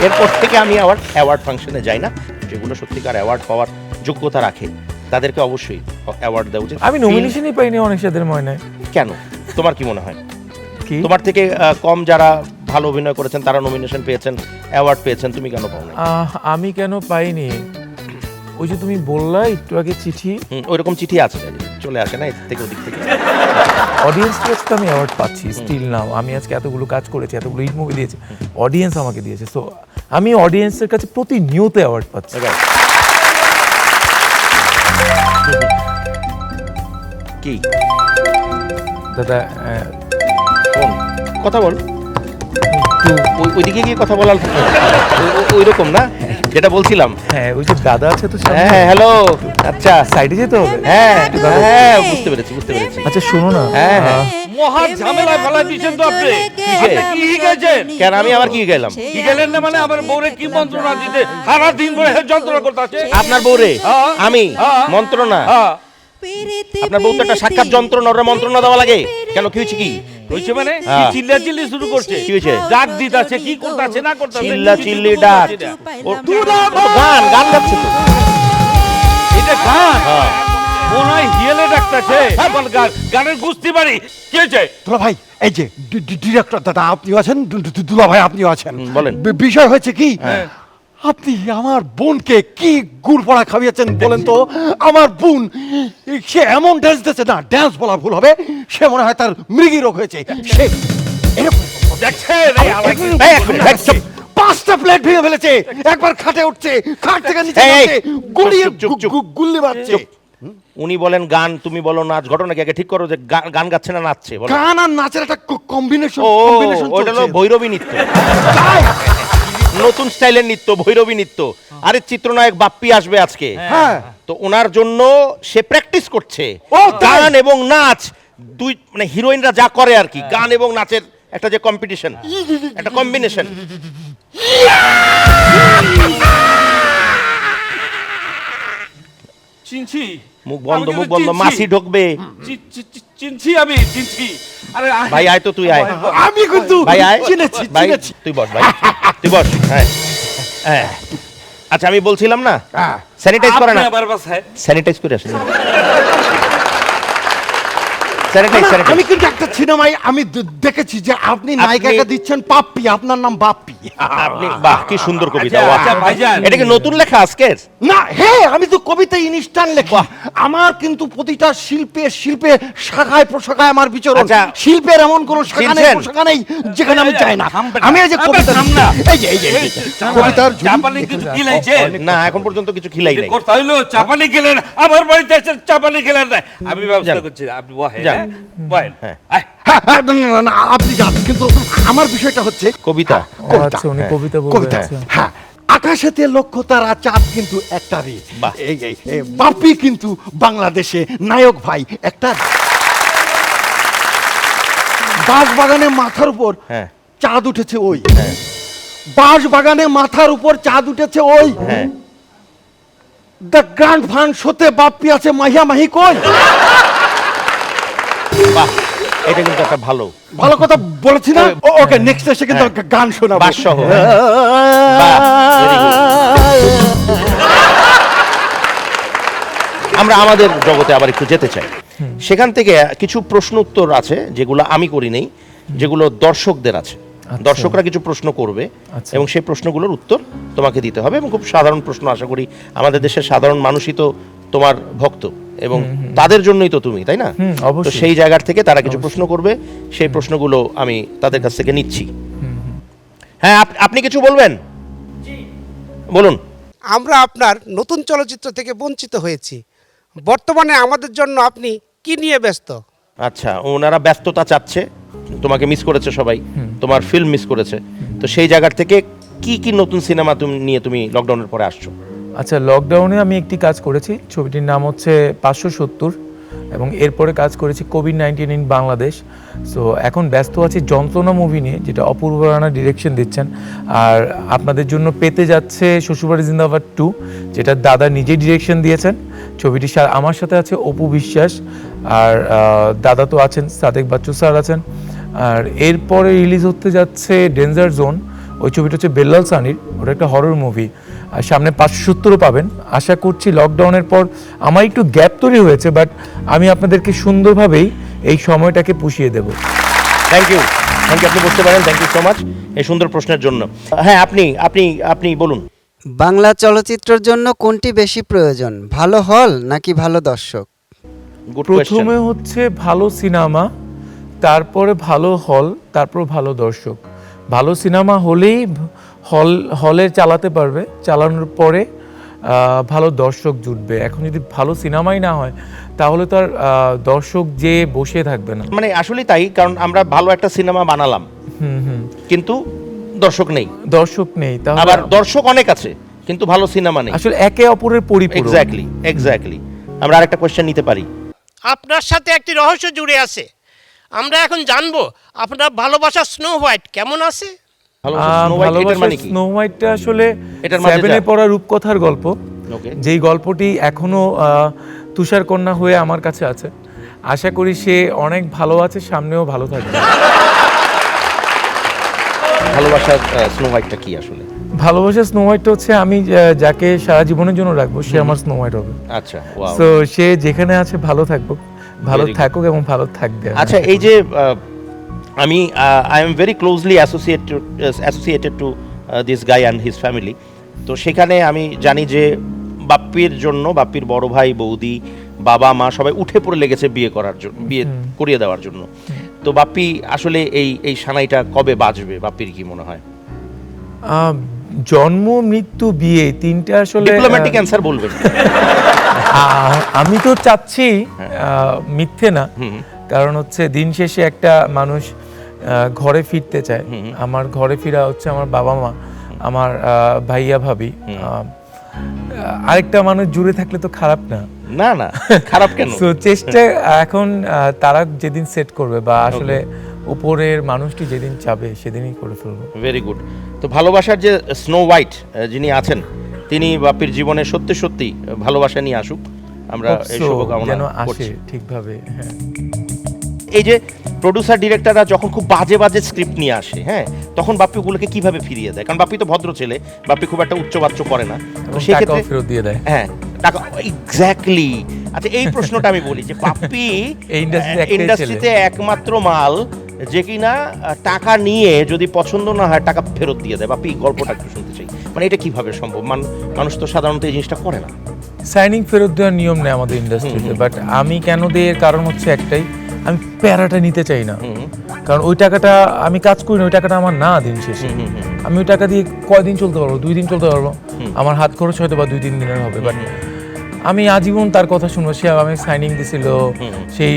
এরপর থেকে আমি অ্যাওয়ার্ড ফাংশনে যাই না। যেগুলো সত্যিকার অ্যাওয়ার্ড পাওয়ার যোগ্যতা রাখে তাদেরকে অবশ্যই অ্যাওয়ার্ড দেওয়া উচিত। আমি নমিনেশনই পাইনি অনেক সাদের ময়নায়। কেন? তোমার কি মনে হয়? কি তোমার থেকে কম যারা ভালো অভিনয় করেছেন তারা নমিনেশন পেয়েছেন, অ্যাওয়ার্ড পেয়েছেন, তুমি কেন পাও না? আমি কেন পাইনি? ওই যে তুমি বললা একটু আগে চিঠি, ওইরকম চিঠি আছে, চলে আসে না এর থেকে ওদিক থেকে। অডিয়েন্স কাছে তো আমি অ্যাওয়ার্ড পাচ্ছি স্টিল নাও। আমি আজকে এতগুলো কাজ করেছি, এতগুলো হিট মুভি দিয়েছি, অডিয়েন্স আমাকে দিয়েছে। সো আমি অডিয়েন্সের কাছে প্রতিনিয়ত অ্যাওয়ার্ড পাচ্ছি। কি দাদা ফোন কথা বল, একটু ওইদিকে গিয়ে কথা বলার ওই রকম না যেটা বলছিলাম। হ্যাঁ, ওই যে দাদা আছে তো সামনে। হ্যাঁ, হ্যালো। আচ্ছা, সাইডে যেতে হবে। হ্যাঁ হ্যাঁ, বুঝতে পেরেছি। আচ্ছা শোনো না, হ্যাঁ হ্যাঁ, মহা ঝামেলা ফেলা দিচ্ছেন তো আপনি। কি গেছেন? কেন আমি আবার কি গেলাম? কি গেলেন না মানে আমার বউরে কি মন্ত্রণা দিতে সারা দিন ধরে যন্ত্রণা করতে আছে? আপনার বউরে হ্যাঁ। আমি হ্যাঁ। মন্ত্রণা? হ্যাঁ, আপনার বউ তো একটা সাক্ষাৎ যন্ত্রণা, ওরা মন্ত্রণা দেওয়া লাগে কেন? কি হয়েছে? কি হইছে মানে কি হ্যাঁ। চিল্লাচিল্লি শুরু করছে? কি হয়েছে? ডাক দিতাছে, কি করতেছে না করতেছে? চিল্লাচিল্লি ডাক, ও তো গান গাচ্ছে তো। এটা গান? হ্যাঁ। মনে হয় হিয়েলে ডাকতেছে। এখন গানের গুস্তি বাড়ি। কি হয়েছে? দুলা ভাই, এই যে ডিরেক্টর দাদা আপনিও আছেন, দুলা ভাই আপনিও আছেন। বলেন। বিষয় হয়েছে কি, আপনি আমার বোনকে কি গুড় পড়া খাইয়েছেন বলেন তো? আমার বোন সে এমন ড্যান্স দিয়েছে, না ড্যান্স বলা ভুল হবে, সে মনে হয় তার মৃগী রোগ হয়েছে। সে দেখছেন এই দেখছেন 5টা প্লেট ভেঙে ফেলেছে, একবার খাটে উঠছে, খাট থেকে নিচে এই, নামছে, গড়িয়ে চুপ, চুপ, চুপ। গুল্লি মারছে। উনি বলেন গান, তুমি বলো নাচ, ঘটনা কি আগে ঠিক করো যে গান গাচ্ছে না নাচছে বলো। গান আর নাচের একটা কম্বিনেশন ও ওইটা হলো ভৈরবী নৃত্য, নতুন স্টাইলের নৃত্য, ভৈরবী নৃত্য। আরে চিত্রনায়ক বাপ্পি আসবে আজকে, হ্যাঁ তো ওনার জন্য সে প্র্যাকটিস করছে ও, তাই? গান এবং নাচ দুই, মানে হিরোইনরা যা করে আর কি, গান এবং নাচের একটা যে কম্পিটিশন, একটা কম্বিনেশন। চিনছি, মুখ বন্ধ, আমি মুখ কিন্তু বন্ধ, চিনছি। মাসি ঢুকবে। চিনছি, আমি চিনছি। আরে ভাই আয় তো, তুই আয় আমি কিন্তু ভাই, আয় চিনেছি ভাই, চিনেছি তুই বস ভাই, তুই বস। হ্যাঁ হ্যাঁ, আচ্ছা আমি বলছিলাম না, স্যানিটাইজ করে না, আপনি আবার বাসায় স্যানিটাইজ করে আসেন, না, স্যানিটাইজ না, স্যানিটাইজ। আমি কিন্তু একটা সিনেমায় আমি দেখেছি যে আপনি নায়িকাকে দিচ্ছেন পাপ্পি, আপনার নাম বাপ্পি। আপনি বাহ, কি সুন্দর কবিতা। আচ্ছা, বাহ। আচ্ছা, ভাইজান। এটা কি নতুন লেখা আজকের? না আমি তো কবিতা ইনস্টান্ট লেখা। আমার কিন্তু প্রতিটা শিল্পে শাখায় প্রশাখায় আমার বিচরণ। আচ্ছা। শিল্পের এমন কোন শাখা নেই, চিনছেন? প্রশাখা নেই যেখানে আমি যাই না। থামবে না। আমি এই যে আবে, কবিতা থাম না। এই যে কবিতার ঝুলি- চাপানি কিছু খিলাইছে? না, এখন পর্যন্ত কিছু খিলাই নাই। কথা হইলো চাপানি খেলেন, আমার বাড়িতে এসে চাপানি খেলেন না। আমি ব্যবস্থা যান। করছি, আপনি বহেন, যান। হ্যাঁ? বহেন। হ্যাঁ। আয়। না, আপনি যান, কিন্তু আমার বিষয়টা হচ্ছে কবিতা। কবিতা। আচ্ছা উনি কবিতা বলবেন। কবিতা। আচ্ছা। হ্যাঁ, আকাশেতে লক্ষ্য তারা, চাঁদ কিন্তু একটারই। বাহ। এই বাপ্পি কিন্তু বাংলাদেশে নায়ক ভাই একটা। বাঁশ বাগানে মাথার উপর হ্যাঁ চাঁদ উঠেছে ওই, হ্যাঁ বাঁশ বাগানে মাথার উপর চাঁদ উঠেছে ওই, হ্যাঁ। দ্য গ্র্যান্ড ফান শোতে বাপ্পি আছে মাহিয়া মাহি কই। বাহ, এটা কিন্তু একটা ভালো ভালো কথা বলেছি না? ওকে, নেক্সট এসে কিন্তু গান শোনাবো। বাদশাহ। বাহ, very good. আমরা আমাদের জগতে আবার একটু যেতে চাই। সেখান থেকে কিছু প্রশ্ন উত্তর আছে যেগুলো আমি করি নেই, যেগুলো দর্শকদের আছে। দর্শকরা কিছু প্রশ্ন করবে আচ্ছা। এবং সেই প্রশ্নগুলোর উত্তর তোমাকে দিতে হবে, এবং খুব সাধারণ প্রশ্ন। আশা করি আমাদের দেশের সাধারণ মানুষই তো তোমার ভক্ত, এবং তাদের জন্যই তো তুমি, তাই না? তো অবশ্যই। সেই জায়গার থেকে তারা কিছু প্রশ্ন করবে, সেই প্রশ্নগুলো আমি তাদের কাছ থেকে নিচ্ছি। হ্যাঁ, আপনি কিছু বলবেন? বলুন। আমরা আপনার নতুন চলচ্চিত্র থেকে বঞ্চিত হয়েছি। বর্তমানে আমাদের জন্য আপনি কি নিয়ে ব্যস্ত? আচ্ছা, ওনারা ব্যস্ততা চাচ্ছে, তোমাকে মিস করেছে সবাই, তোমার ফিল্ম মিস করেছে, তো সেই জায়গার থেকে কি কি নতুন সিনেমা নিয়ে তুমি লকডাউনের পরে আসছো? আচ্ছা, লকডাউনে আমি একটি কাজ করেছি, ছবিটির নাম হচ্ছে 570, এবং এরপরে কাজ করেছি কোভিড-19 ইন বাংলাদেশ। সো এখন ব্যস্ত আছি যন্ত্রণা মুভি নিয়ে, যেটা অপূর্ব রানা ডিরেকশন দিচ্ছেন। আর আপনাদের জন্য পেতে যাচ্ছে শ্বশুরবাড়ি জিন্দাবাদ 2, যেটা দাদা নিজেই ডিরেকশন দিয়েছেন। ছবিটি আমার সাথে আছে অপু বিশ্বাস, আর দাদা তো আছেন, সাদেক বাচ্চু স্যার আছেন। আর এরপরে রিলিজ হতে যাচ্ছে ডেঞ্জার জোন, ওই ছবিটা হচ্ছে বেল্লাল সানির, ওটা একটা হরর মুভি। আর সামনে 570 পাবেন। আশা করছি লকডাউনের পর আমার একটু গ্যাপ তৈরি হয়েছে, বাট আমি আপনাদেরকে সুন্দরভাবেই এই সময়টাকে পুষিয়ে দেব। থ্যাংক ইউ, আপনি বসতে পারেন। থ্যাংক ইউ সো মাচ এই সুন্দর প্রশ্নের জন্য। হ্যাঁ, আপনি বলুন। বাংলা চলচ্চিত্রের জন্য কোনটি বেশি প্রয়োজন, ভালো হল নাকি ভালো দর্শক? Good question. প্রথমে হচ্ছে ভালো সিনেমা, তারপরে ভালো হল, তারপর ভালো দর্শক। ভালো সিনেমা হলেই হলে চালাতে পারবে, চালানোর পরে ভালো দর্শক জুটবে। এখন যদি ভালো সিনেমাই না হয় তাহলে তো আর দর্শক যে বসে থাকবে না। মানে আসলে তাই, কারণ আমরা ভালো একটা সিনেমা বানালাম কিন্তু দর্শক নেই, দর্শক নেই, তাহলে আবার দর্শক অনেক আছে কিন্তু ভালো সিনেমা নেই। আসলে একে অপরের পরিপূরক। এক্স্যাক্টলি। আমরা আরেকটা কোয়েশ্চেন নিতে পারি? আপনার সাথে একটি রহস্য জুড়ে আছে। আমরা এখন জানবো আপনার ভালোবাসা স্নো হোয়াইট কেমন আছে। মানে কি? স্নো হোয়াইটটা আসলে এটার মাঝে 7-এ পড়া রূপকথার গল্প, ওকে। যেই গল্পটি এখনো তুষার কন্যা হয়ে আমার কাছে আছে। আশা করি সে অনেক ভালো আছে, সামনেও ভালো থাকবে। ভালোবাসার স্নো হোয়াইটটা কি আসলে? ভালোবাসা স্নো হোয়াইটটা হচ্ছে আমি যাকে সারা জীবনের জন্য রাখবো, সে আমার স্নো হোয়াইট হবে। আচ্ছা, ওয়াও। সো সে যেখানে আছে ভালো থাকবো, ভালো Very good. থাকুক এবং ভালো থাকবে। আচ্ছা, এই যে আমি I am very closely associated to this guy and his family. তো সেখানে আমি জানি যে বাপ্পির জন্য, বাপ্পির বড় ভাই বৌদি বাবা মা সবাই উঠে পড়ে লেগেছে বিয়ে করার জন্য, বিয়ে করিয়ে দেওয়ার জন্য। তো বাপ্পি আসলে এই সানাইটা কবে বাজবে, বাপ্পির কি মনে হয়? জন্ম মৃত্যু বিয়ে তিনটা আসলে ডিপ্লোম্যাটিক অ্যান্সার বলবেন। আমি তো চাচ্ছি মিথ্যে না, কারণ হচ্ছে দিন শেষে একটা মানুষ ঘরে ফিরতে চায়। আমার ঘরে ফিরা হচ্ছে আমার বাবা মা, আমার ভাইয়া ভাবি। আরেকটা মানুষ জুড়ে থাকলে তো খারাপ না। না না, খারাপ কেন? তো চেষ্টা এখন তারা যেদিন সেট করবে বা আসলে উপরের মানুষটি যেদিন চাবে সেদিনই করে ফেলবো। Very good. তো ভালোবাসার যে স্নো হোয়াইট যিনি আছেন, তিনি বাপির জীবনে সত্যি সত্যি ভালোবাসা নিয়ে আসুক, আমরা এই শুভকামনা যেন করছি। আসে ঠিকভাবে। হ্যাঁ, এই যে প্রোডিউসার ডিরেক্টররা যখন খুব বাজে বাজে স্ক্রিপ্ট নিয়ে আসে, হ্যাঁ, তখন বাপ্পি ওগুলোকে কিভাবে ফিরিয়ে দেয়? কারণ বাপ্পি তো ভদ্র ছেলে, বাপ্পি খুব একটা উচ্চবাচ্য করে না, তো সেই টাকাও ক্ষেত্রে ফেরত দিয়ে দেয়। হ্যাঁ, টাকা এক্স্যাক্টলি। আচ্ছা, এই প্রশ্নটা আমি বলি যে বাপ্পি এই ইন্ডাস্ট্রিতে একমাত্র মাল যে কিনা টাকা নিয়ে যদি পছন্দ না হয় টাকা ফেরত দিয়ে দেয়। বাপ্পি গল্পটা একটু শুনতে চাই, মানে এটা কিভাবে সম্ভব? মানুষ তো সাধারণত এই জিনিসটা করে না। সাইনিং ফেরত দেওয়ার নিয়ম নেই আমাদের ইন্ডাস্ট্রিতে, বাট আমি কেন দিই এর কারণ হচ্ছে একটাই, আমি প্যারাটা নিতে চাই না। কারণ ওই টাকাটা আমি কাজ করি না, ওই টাকাটা আমার না দিন শেষে। আমি ওই টাকা দিয়ে কয়দিন চলতে পারবো? 2 দিন চলতে পারবো। আমার হাত খরচ হয়তো বা 2-3 দিনের হবে, বাট আমি আজীবন তার কথা শুনবো। সে আমি সাইনিং দিছিল, সেই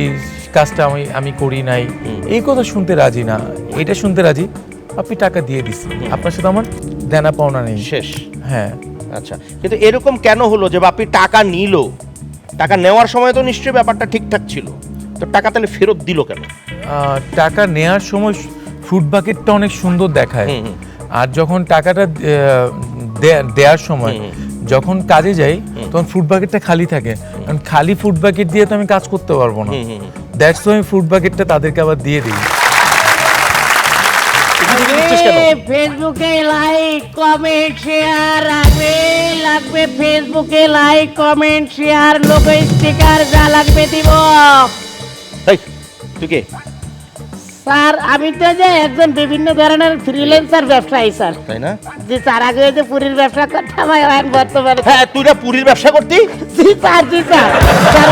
কাজটা আমি করি নাই, এই কথা শুনতে রাজি না। এটা শুনতে রাজি, আপনি টাকা দিয়ে দিচ্ছি, আপনার সাথে আমার দেনা পাওনা নেই, শেষ। হ্যাঁ। আচ্ছা, কিন্তু এরকম কেন হলো যে বাপ্পি টাকা নিল? টাকা নেওয়ার সময় তো নিশ্চয়ই ব্যাপারটা ঠিকঠাক ছিল, তো টাকা তাহলে ফেরত দিল কেন? টাকা নেয়ার সময় ফুড বাকেটটা অনেক সুন্দর দেখায়, আর যখন টাকাটা দেওয়ার সময় যখন কাজে যাই তখন ফুড বাকেটটা খালি থাকে। কারণ খালি ফুড বাকেট দিয়ে তো আমি কাজ করতে পারবো না, দ্যাটস ওয়াই ফুড বাকেটটা তাদেরকে আবার দিয়ে দিই। ফেসবুকে লাইক কমেন্ট শেয়ার লাগবে ফেসবুকে like comment share logo sticker যা লাগবে দিব। এই, তুই কে? স্যার আমি তো যে একজন বিভিন্ন ধরনের ফ্রিল্যান্সার ব্যবসায়ী স্যার। তাই না? জি স্যার, আগে যে পুরীর ব্যবসা করতাম, এখন বর্তমানে। হ্যাঁ, তুই না পুরীর ব্যবসা করতি? জি স্যার, জি স্যার। স্যার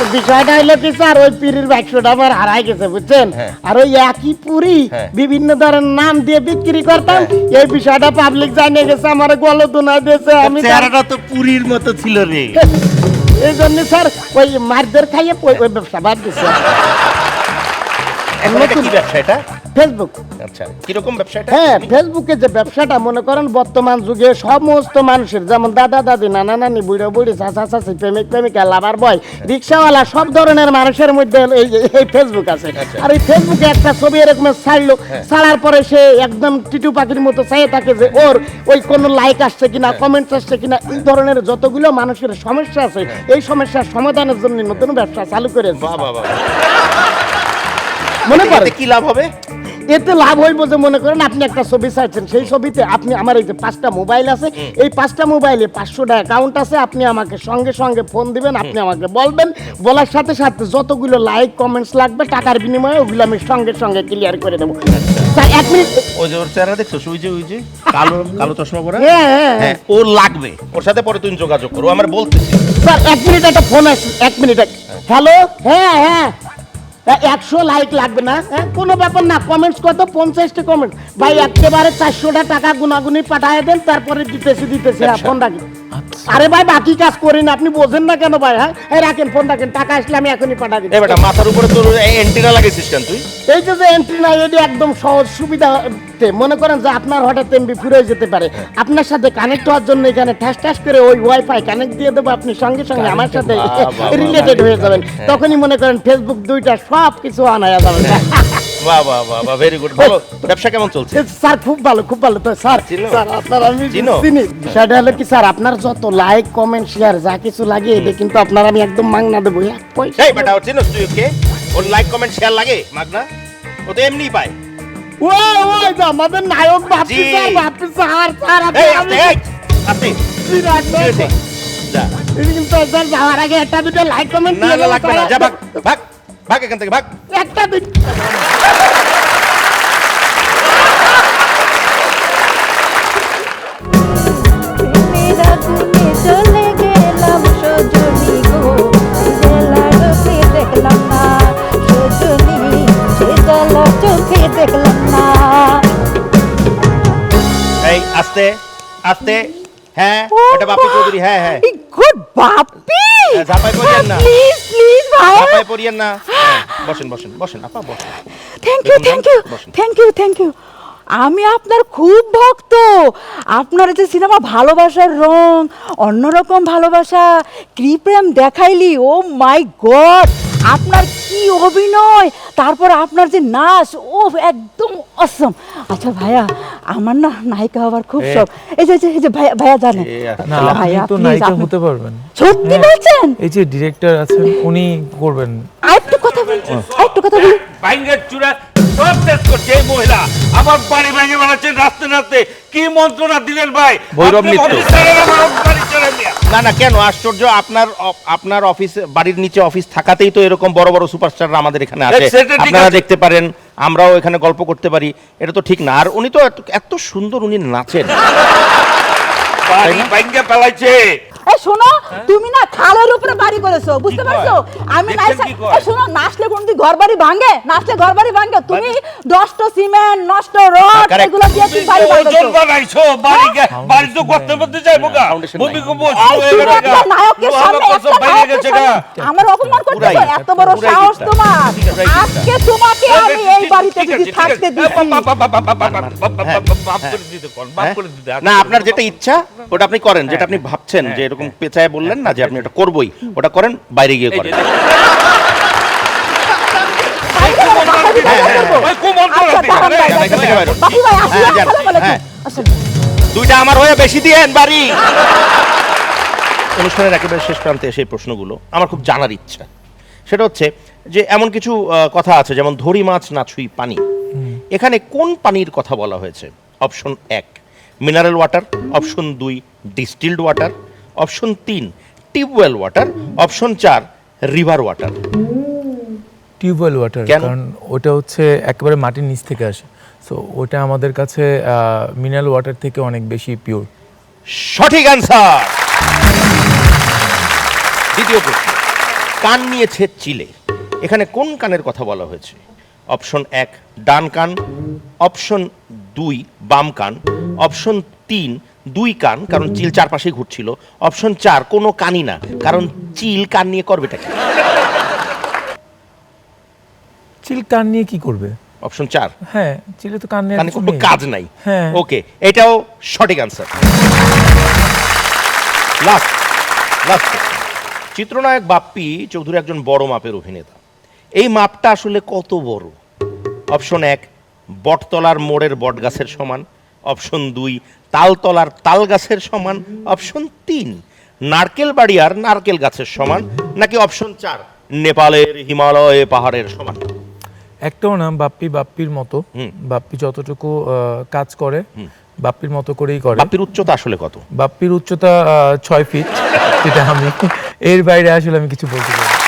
ওই বিষয়টা হলো কি স্যার, ওই পুরীর বাক্সটা আমার হারাই গেছে বুঝছেন, আর ওই একই পুরি বিভিন্ন ধরনের নাম দিয়ে বিক্রি করতাম। এই বিষয়টা পাবলিক জানিয়ে গেছে, আমার গলা দোনা দিয়েছে। আমি চেহারাটা তো পুরীর মতো ছিল রে। এই জন্য স্যার ওই মারদের খাইয়ে ওই ব্যবসা বাদ দিছে। এখন এটা কি ব্যবসা? এটা ফেসবুক। আচ্ছা, কিরকম ব্যবসা এটা? হ্যাঁ, ফেসবুকে যে ব্যবসাটা মনে করেন বর্তমান যুগে সমস্ত মানুষের, যেমন দাদা দাদি, নানা নানি, বুড়ো বুড়ি, চাচা চাচি, প্রেমিক প্রেমিকা, লাভার বয়, রিক্সাওয়ালা, সব ধরনের মানুষের মধ্যে এই ফেসবুক আছে। আর এই ফেসবুকে একটা ছবি এরকম ছাড়লো, ছাড়ার পরে সে একদম টিটু পাখির মতো চাইয়ে থাকে যে ওর ওই কোনো লাইক আসছে কিনা, কমেন্টস আসছে কিনা। এই ধরনের যতগুলো মানুষের সমস্যা আছে, এই সমস্যার সমাধানের জন্য নতুন ব্যবসা চালু করেছে। মনে পড়ে কি লাভ হবে? এতে লাভ হইব যে মনে করেন আপনি একটা ছবি চাইছেন, সেই ছবিতে আপনি, আমার এই যে 5টা মোবাইল আছে, এই 5টা মোবাইলে 500টা অ্যাকাউন্ট আছে, আপনি আমাকে সঙ্গে সঙ্গে ফোন দিবেন, আপনি আমাকে বলবেন, বলার সাথে সাথে যতগুলো লাইক কমেন্টস লাগবে টাকার বিনিময়ে ওগুলো আমি সঙ্গে সঙ্গে ক্লিয়ার করে দেবো। Sir 1 minute. ওই যে ওর চেহারা দেখছো, ওই যে কালো কালো চশমা পরা, হ্যাঁ, হ্যাঁ, ওর লাগবে, ওর সাথে পরে তুই যোগাযোগ করো, আমার বলতেছি। স্যার 1 মিনিট, একটা ফোন আছে, 1 মিনিট। হ্যালো, হ্যাঁ হ্যাঁ, 100 লাইক লাগবে না, কোনো ব্যাপার না। কমেন্টস কত? 50টা কমেন্ট। ভাই একেবারে 400টা টাকা গুনাগুনি পাঠিয়ে দেন, তারপরে দিতেছি। ফোন রাখি। আরে ভাই বাকি কাজ করি না, আপনি বোঝেন না কেন ভাই? হ্যাঁ, রাখেন, ফোন রাখেন, টাকা আসলে আমি এখনই পাঠিয়ে দিই। বেটা, মাথার উপরে তোর এন্টিনা লাগাইছিস কেন তুই? এই যে এন্ট্রি না, এটি একদম সহজ সুবিধা। মনে করেন যে আপনার হঠাৎ এমবি ফুরে যেতে পারে, আপনার সাথে কানেক্ট হওয়ার জন্য এখানে ঠ্যাস করে ওই ওয়াইফাই কানেক্ট দিয়ে দেবো, আপনি সঙ্গে সঙ্গে আমার সাথে রিলেটেড হয়ে যাবেন। তখনই মনে করেন ফেসবুক 2টা সব কিছু আনায়া যাবেন। বাহ বাহ বাহ, ভেরি গুড। ভালো। ব্যবসা কেমন চলছে? স্যার খুব ভালো, খুব ভালো। তো স্যার আপনার আমি চিনি। সেটা হলো কি স্যার, আপনার যত লাইক কমেন্ট শেয়ার যা কিছু লাগে এটা কিন্তু আপনার আমি একদম মাগনা দেবো। এই বেটা, ওর চিনোস তুই ওকে? ওর লাইক কমেন্ট শেয়ার লাগে মাগনা? ও তো এমনি পায়। ওই যে আমাদের নায়ক বাপি স্যার, বাপি স্যার। আপনি যা কিন্তু স্যার যাওয়ার আগে একটা দুটো লাইক কমেন্ট না লাগবে না, যা ভাগ এখান থেকে, ভাগ। একটা দুটো চলে গেলাম সজনী গো, দেখলাম না সজনী, চোখে দেখলাম না। এই আস্তে আস্তে, হ্যাঁ, এটা বাপি চৌধুরী। হ্যাঁ হ্যাঁ, গুড বাপি, ঝাপাই পড়িয়েন না, প্লিজ প্লিজ ভাইয়া ঝাপাই পড়িয়েন না। বসেন বসেন বসেন আপা, বসেন। থ্যাংক ইউ থ্যাংক ইউ বসেন। Thank you thank you. আমি আপনার খুব ভক্ত। আপনার যে সিনেমা ভালোবাসার রং, অন্যরকম ভালোবাসা, কি প্রেম দেখাইলি, ও মাই গড, আপনার কি অভিনয়, তারপর আপনার যে নাচ, ও একদম অসম। আচ্ছা ভাইয়া, আমার না নায়িকা হওয়ার খুব শখ। এই যে ভাইয়া ভাইয়া জানেন না, আপনি ভাইয়া, তো please, নায়িকা আপনি- হতে পারবেন। সত্যি হ্যাঁ। বলছেন? এই যে ডিরেক্টর আছেন উনি করবেন। আরেকটু কথা বলি, আরেকটু কথা বলি। ভাঙ্গের চূড়া সব শেষ করছে এই মহিলা। আমার বাড়ি ভেঙে বেড়াচ্ছেন রাস্তে রাস্তে, কি মন্ত্রণা দিলেন ভাই? ভৈরব আপনি নৃত্য। অফিস ছাড়েন, আমার বাড়ি ছেড়ে দিয়া। না না, কেন আশ্চর্য, আপনার অফিস, বাড়ির নিচে অফিস থাকাতেই তো এরকম বড় বড় সুপারস্টাররা আমাদের এখানে আসে, সেটা ঠিক আপনারা আছে। দেখতে পারেন, আমরাও এখানে গল্প করতে পারি, এটা তো ঠিক না। আর উনি তো এত সুন্দর উনি নাচেন। বাড়ি ভাঙ্গে ফেলাইছে। এই শোনো, তুমি না খালের উপরে বাড়ি করেছো, বুঝতে কি পারছো? কয়? আমি দেখছেন নাইসা, কি কয়? এই শোনো, নাচলে কোনদিন ঘর বাড়ি ভাঙে? নাচলে ঘর বাড়ি ভাঙে? তুমি নষ্ট সিমেন্ট, নষ্ট রড, correct. এগুলো দিয়ে তুমি বাড়ি ওজন বানাইছো। বানাইছো, বাড়ি বাড়ি তো গর্তের মধ্যে যাইবো গা। Foundation নাই। ভূমিকম্প এই শুরু হয়ে তুমি গেছে একটা গা। নায়কের লোহা সামনে, বাকর একটা সব বাইরে নায়কের গেছে গা। সামনে আমার অপমান করতেছো? পুরাই, এত বড় পুরাই সাহস ঠিকঠাক। তোমার! পুরাই ঠিকঠাক। আজকে তোমাকে আমি এই বাড়িতে ঠিক যদি আছে, ঠিক থাকতে আছে। দিচ্ছি। মাফ করে দিতে কোন, মাফ করে দিতে। না, আপনার যেটা ইচ্ছা ওটা আপনি করেন, যেটা আপনি ভাবছেন যে এরকম পেঁচায় বললেন না যে আপনি এটা করবই, ওটা করেন, বাইরে গিয়ে করেন। ভাই, খুব মন্ত্রণা আচ্ছা, দাঁড়ান, দিলেন। দাঁড়ান, এখান থেকে বাইরে। বাপু ভাই, আসি, হ্যাঁ, যান। আসসালামু আলাইকুম। হ্যাঁ। আসসালামু। দুইটা আমার হয়ে বেশি দিয়েন বাড়ি। অনুষ্ঠানের একেবারে শেষ প্রান্তে সেই প্রশ্নগুলো আমার খুব জানার ইচ্ছা, সেটা হচ্ছে যে এমন কিছু কথা আছে যেমন ধরি মাছ না ছুঁই পানি, এখানে কোন পানির কথা বলা হয়েছে? Option 1 mineral water, option 2 distilled water, option 3 tubewell water, option 4 river water. Tubewell water, কেন? কারণ ওটা হচ্ছে একেবারে মাটির নিচ থেকে আসে, সো ওটা আমাদের কাছে মিনারেল ওয়াটার থেকে অনেক বেশি পিওর। সঠিক অ্যান্সার। দ্বিতীয় প্রশ্ন, কান নিয়েছে চিলে, এখানে কোন কানের কথা বলা হয়েছে? অপশন 1 ডান কান, অপশন 2 বাম কান, অপশন 3 দুই কান কারণ চিল চারপাশেই ঘুরছিল, অপশন 4 কোনো কানই না কারণ চিল কান নিয়ে করবেটা কি? চিল কান নিয়ে কি করবে? অপশন 4 হ্যাঁ, চিলে তো কান নিয়ে কানে কিছু কোনো নেই। কাজ নাই। হ্যাঁ। ওকে, এটাও সঠিক অ্যান্সার। লাস্ট লাস্ট চিত্রনায়ক বাপ্পি চৌধুরী একজন বড় মাপের অভিনেতা, এই মাপটা আসলে কত বড়? অপশন 1 বটতলার মোড়ের বটগাছের সমান, অপশন 2 তালতলার তাল গাছের সমান, অপশন 3 নারকেল বাড়িয়ার নারকেল গাছের সমান, নাকি অপশন 4 নেপালের হিমালয় পাহাড়ের সমান? একটাও না, বাপ্পির মতো। বাপ্পি যতটুকু কাজ করে বাপ্পির মতো করেই করে। বাপ্পির উচ্চতা আসলে কত? বাপ্পির উচ্চতা 6 ফিট, যেটা আমি এর বাইরে আসলে আমি কিছু বলতে পারি না।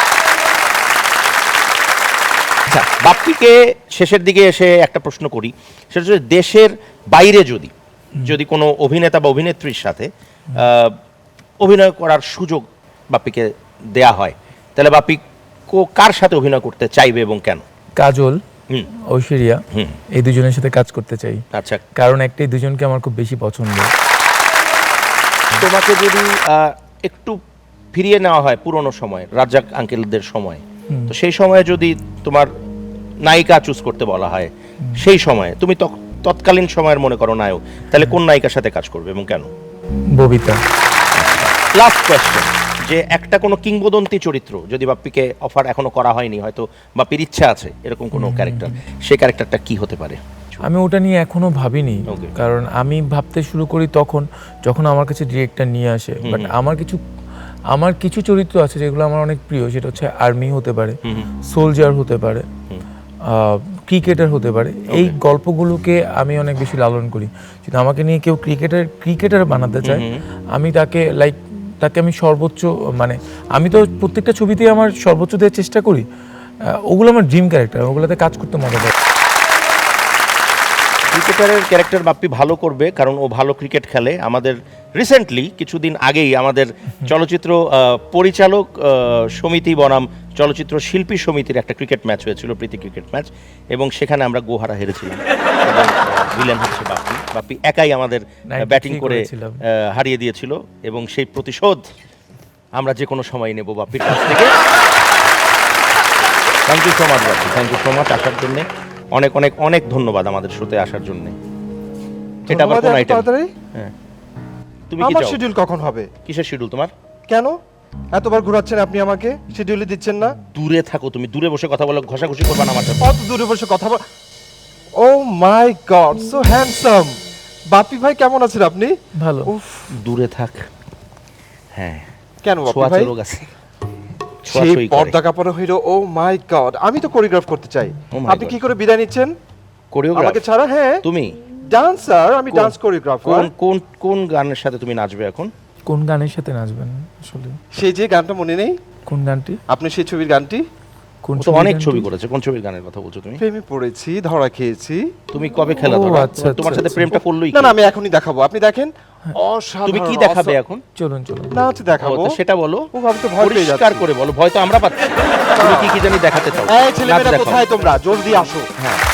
আচ্ছা, বাপ্পিকে শেষের দিকে এসে একটা প্রশ্ন করি, সেটা হচ্ছে দেশের বাইরে যদি কোনো অভিনেতা বা অভিনেত্রীর সাথে অভিনয় করার সুযোগ বাপ্পিকে দেয়া হয়, তাহলে বাপ্পি কার সাথে অভিনয় করতে চাইবে এবং কেন? কাজল, ঐশ্বরিয়া, এই দুজনের সাথে কাজ করতে চাই। আচ্ছা, কারণ একটাই, দুজনকে আমার খুব বেশি পছন্দ। তোমাকে যদি একটু ফিরিয়ে নেওয়া হয় পুরনো সময়, রাজ্জাক আঙ্কেলদের সময়, তো সেই সময়ে যদি তোমার নায়িকা চুজ করতে বলা হয়, সেই সময়ে তুমি তৎকালীন সময়ের মনে করো নায়ক, তাহলে কোন নায়িকার সাথে কাজ করবে এবং কেন? ববিতা। লাস্ট কোয়েশ্চেন, যে একটা কোনো কিংবদন্তি চরিত্র যদি বাপ্পিকে অফার এখনো করা হয়নি, হয়তো বাপ্পির ইচ্ছা আছে এরকম কোনো ক্যারেক্টার, সেই ক্যারেক্টারটা কি হতে পারে? আমি ওটা নিয়ে এখনো ভাবিনি, কারণ আমি ভাবতে শুরু করি তখন যখন আমার কাছে ডিরেক্টর নিয়ে আসে। বাট আমার কিছু চরিত্র আছে যেগুলো আমার অনেক প্রিয়, সেটা হচ্ছে আর্মি হতে পারে, সোলজার হতে পারে, ক্রিকেটার হতে পারে। এই গল্পগুলোকে আমি অনেক বেশি লালন করি। যদি আমাকে নিয়ে কেউ ক্রিকেটার বানাতে চায়, আমি তাকে আমি সর্বোচ্চ, মানে আমি তো প্রত্যেকটা ছবিতেই আমার সর্বোচ্চ দেওয়ার চেষ্টা করি। ওগুলো আমার ড্রিম ক্যারেক্টার, ওগুলোতে কাজ করতে মজা পাই। ক্রিকেটারের ক্যারেক্টার বাপ্পি ভালো করবে কারণ ও ভালো ক্রিকেট খেলে। আমাদের রিসেন্টলি কিছুদিন আগেই আমাদের চলচ্চিত্র পরিচালক সমিতি বনাম চলচ্চিত্র শিল্পী সমিতির একটা ক্রিকেট ম্যাচ হয়েছিল, প্রীতি ক্রিকেট ম্যাচ, এবং সেখানে আমরা গোহারা হেরেছিলাম। ভিলেন হচ্ছে বাপ্পি একাই আমাদের ব্যাটিং করে হারিয়ে দিয়েছিল, এবং সেই প্রতিশোধ আমরা যে কোনো সময় নেব বাপির কাছ থেকে। থ্যাংক ইউ সো মাচ বাপি, থ্যাংক ইউ সো মাচ আসার জন্য। অনেক অনেক অনেক ধন্যবাদ আমাদের শোতে আসার জন্য। এটা আবার কোন আইটেম? হ্যাঁ, তুমি কি আমার চাও? শিডিউল কখন হবে? কিসের শিডিউল তোমার? কেন এতবার ঘোরাচ্ছেন আপনি আমাকে, শিডিউলে দিচ্ছেন না? দূরে থাকো তুমি, দূরে বসে কথা বলো, ঘষাঘষি করবা না আমার সাথে। অত দূরে বসে কথা বল। ও মাই গড, সো হ্যান্ডসাম। বাপি ভাই কেমন আছেন আপনি? ভালো। উফ, দূরে থাক। হ্যাঁ, কেন বাপি ছোঁয়াচে ভাই? রোগ আছে। সেই ছোঁয়াছুঁই করে। পর্দা কাপড় হইলো। ও মাই গড, আমি তো কোরিওগ্রাফ করতে চাই। Oh my আপনি God. কি করে বিদায় নিচ্ছেন কোরিওগ্রাফ আমাকে ছাড়া? হ্যাঁ, তুমি ডান্সার, আমি কোন- ডান্স কোরিওগ্রাফার। কোন কোন কোন গানের সাথে তুমি নাচবে এখন? কোন গানের সাথে নাচবেন আসলে? সেই যে গানটা মনে নেই কোন গানটি? আপনি, সেই ছবির গানটি? কোন ও তো ছবির অনেক গানটি? ছবি করেছে, কোন ছবির গানের কথা বলছো তুমি? প্রেমে পড়েছি, ধরা খেয়েছি। তুমি কবে খেলা ও, ধরা? আচ্ছা, তোমার আচ্ছা, সাথে আচ্ছা। প্রেমটা করলোই না কি? না, আমি এখনই দেখাবো, আপনি দেখেন। অসাধারণ। তুমি কি দেখাবে এখন? চলুন চলুন। নাচ দেখাবো। ও, তা সেটা বলো। ও, আমি তো ভয় পেয়ে পরিষ্কার যাচ্ছি। করে বলো, ভয় তো আমরা পাচ্ছি। তুমি কি কি জানি দেখাতে চাও? এই ছেলেমেয়েরা নাচ দেখাও। কোথায় তোমরা? জলদি আসো। হ্যাঁ,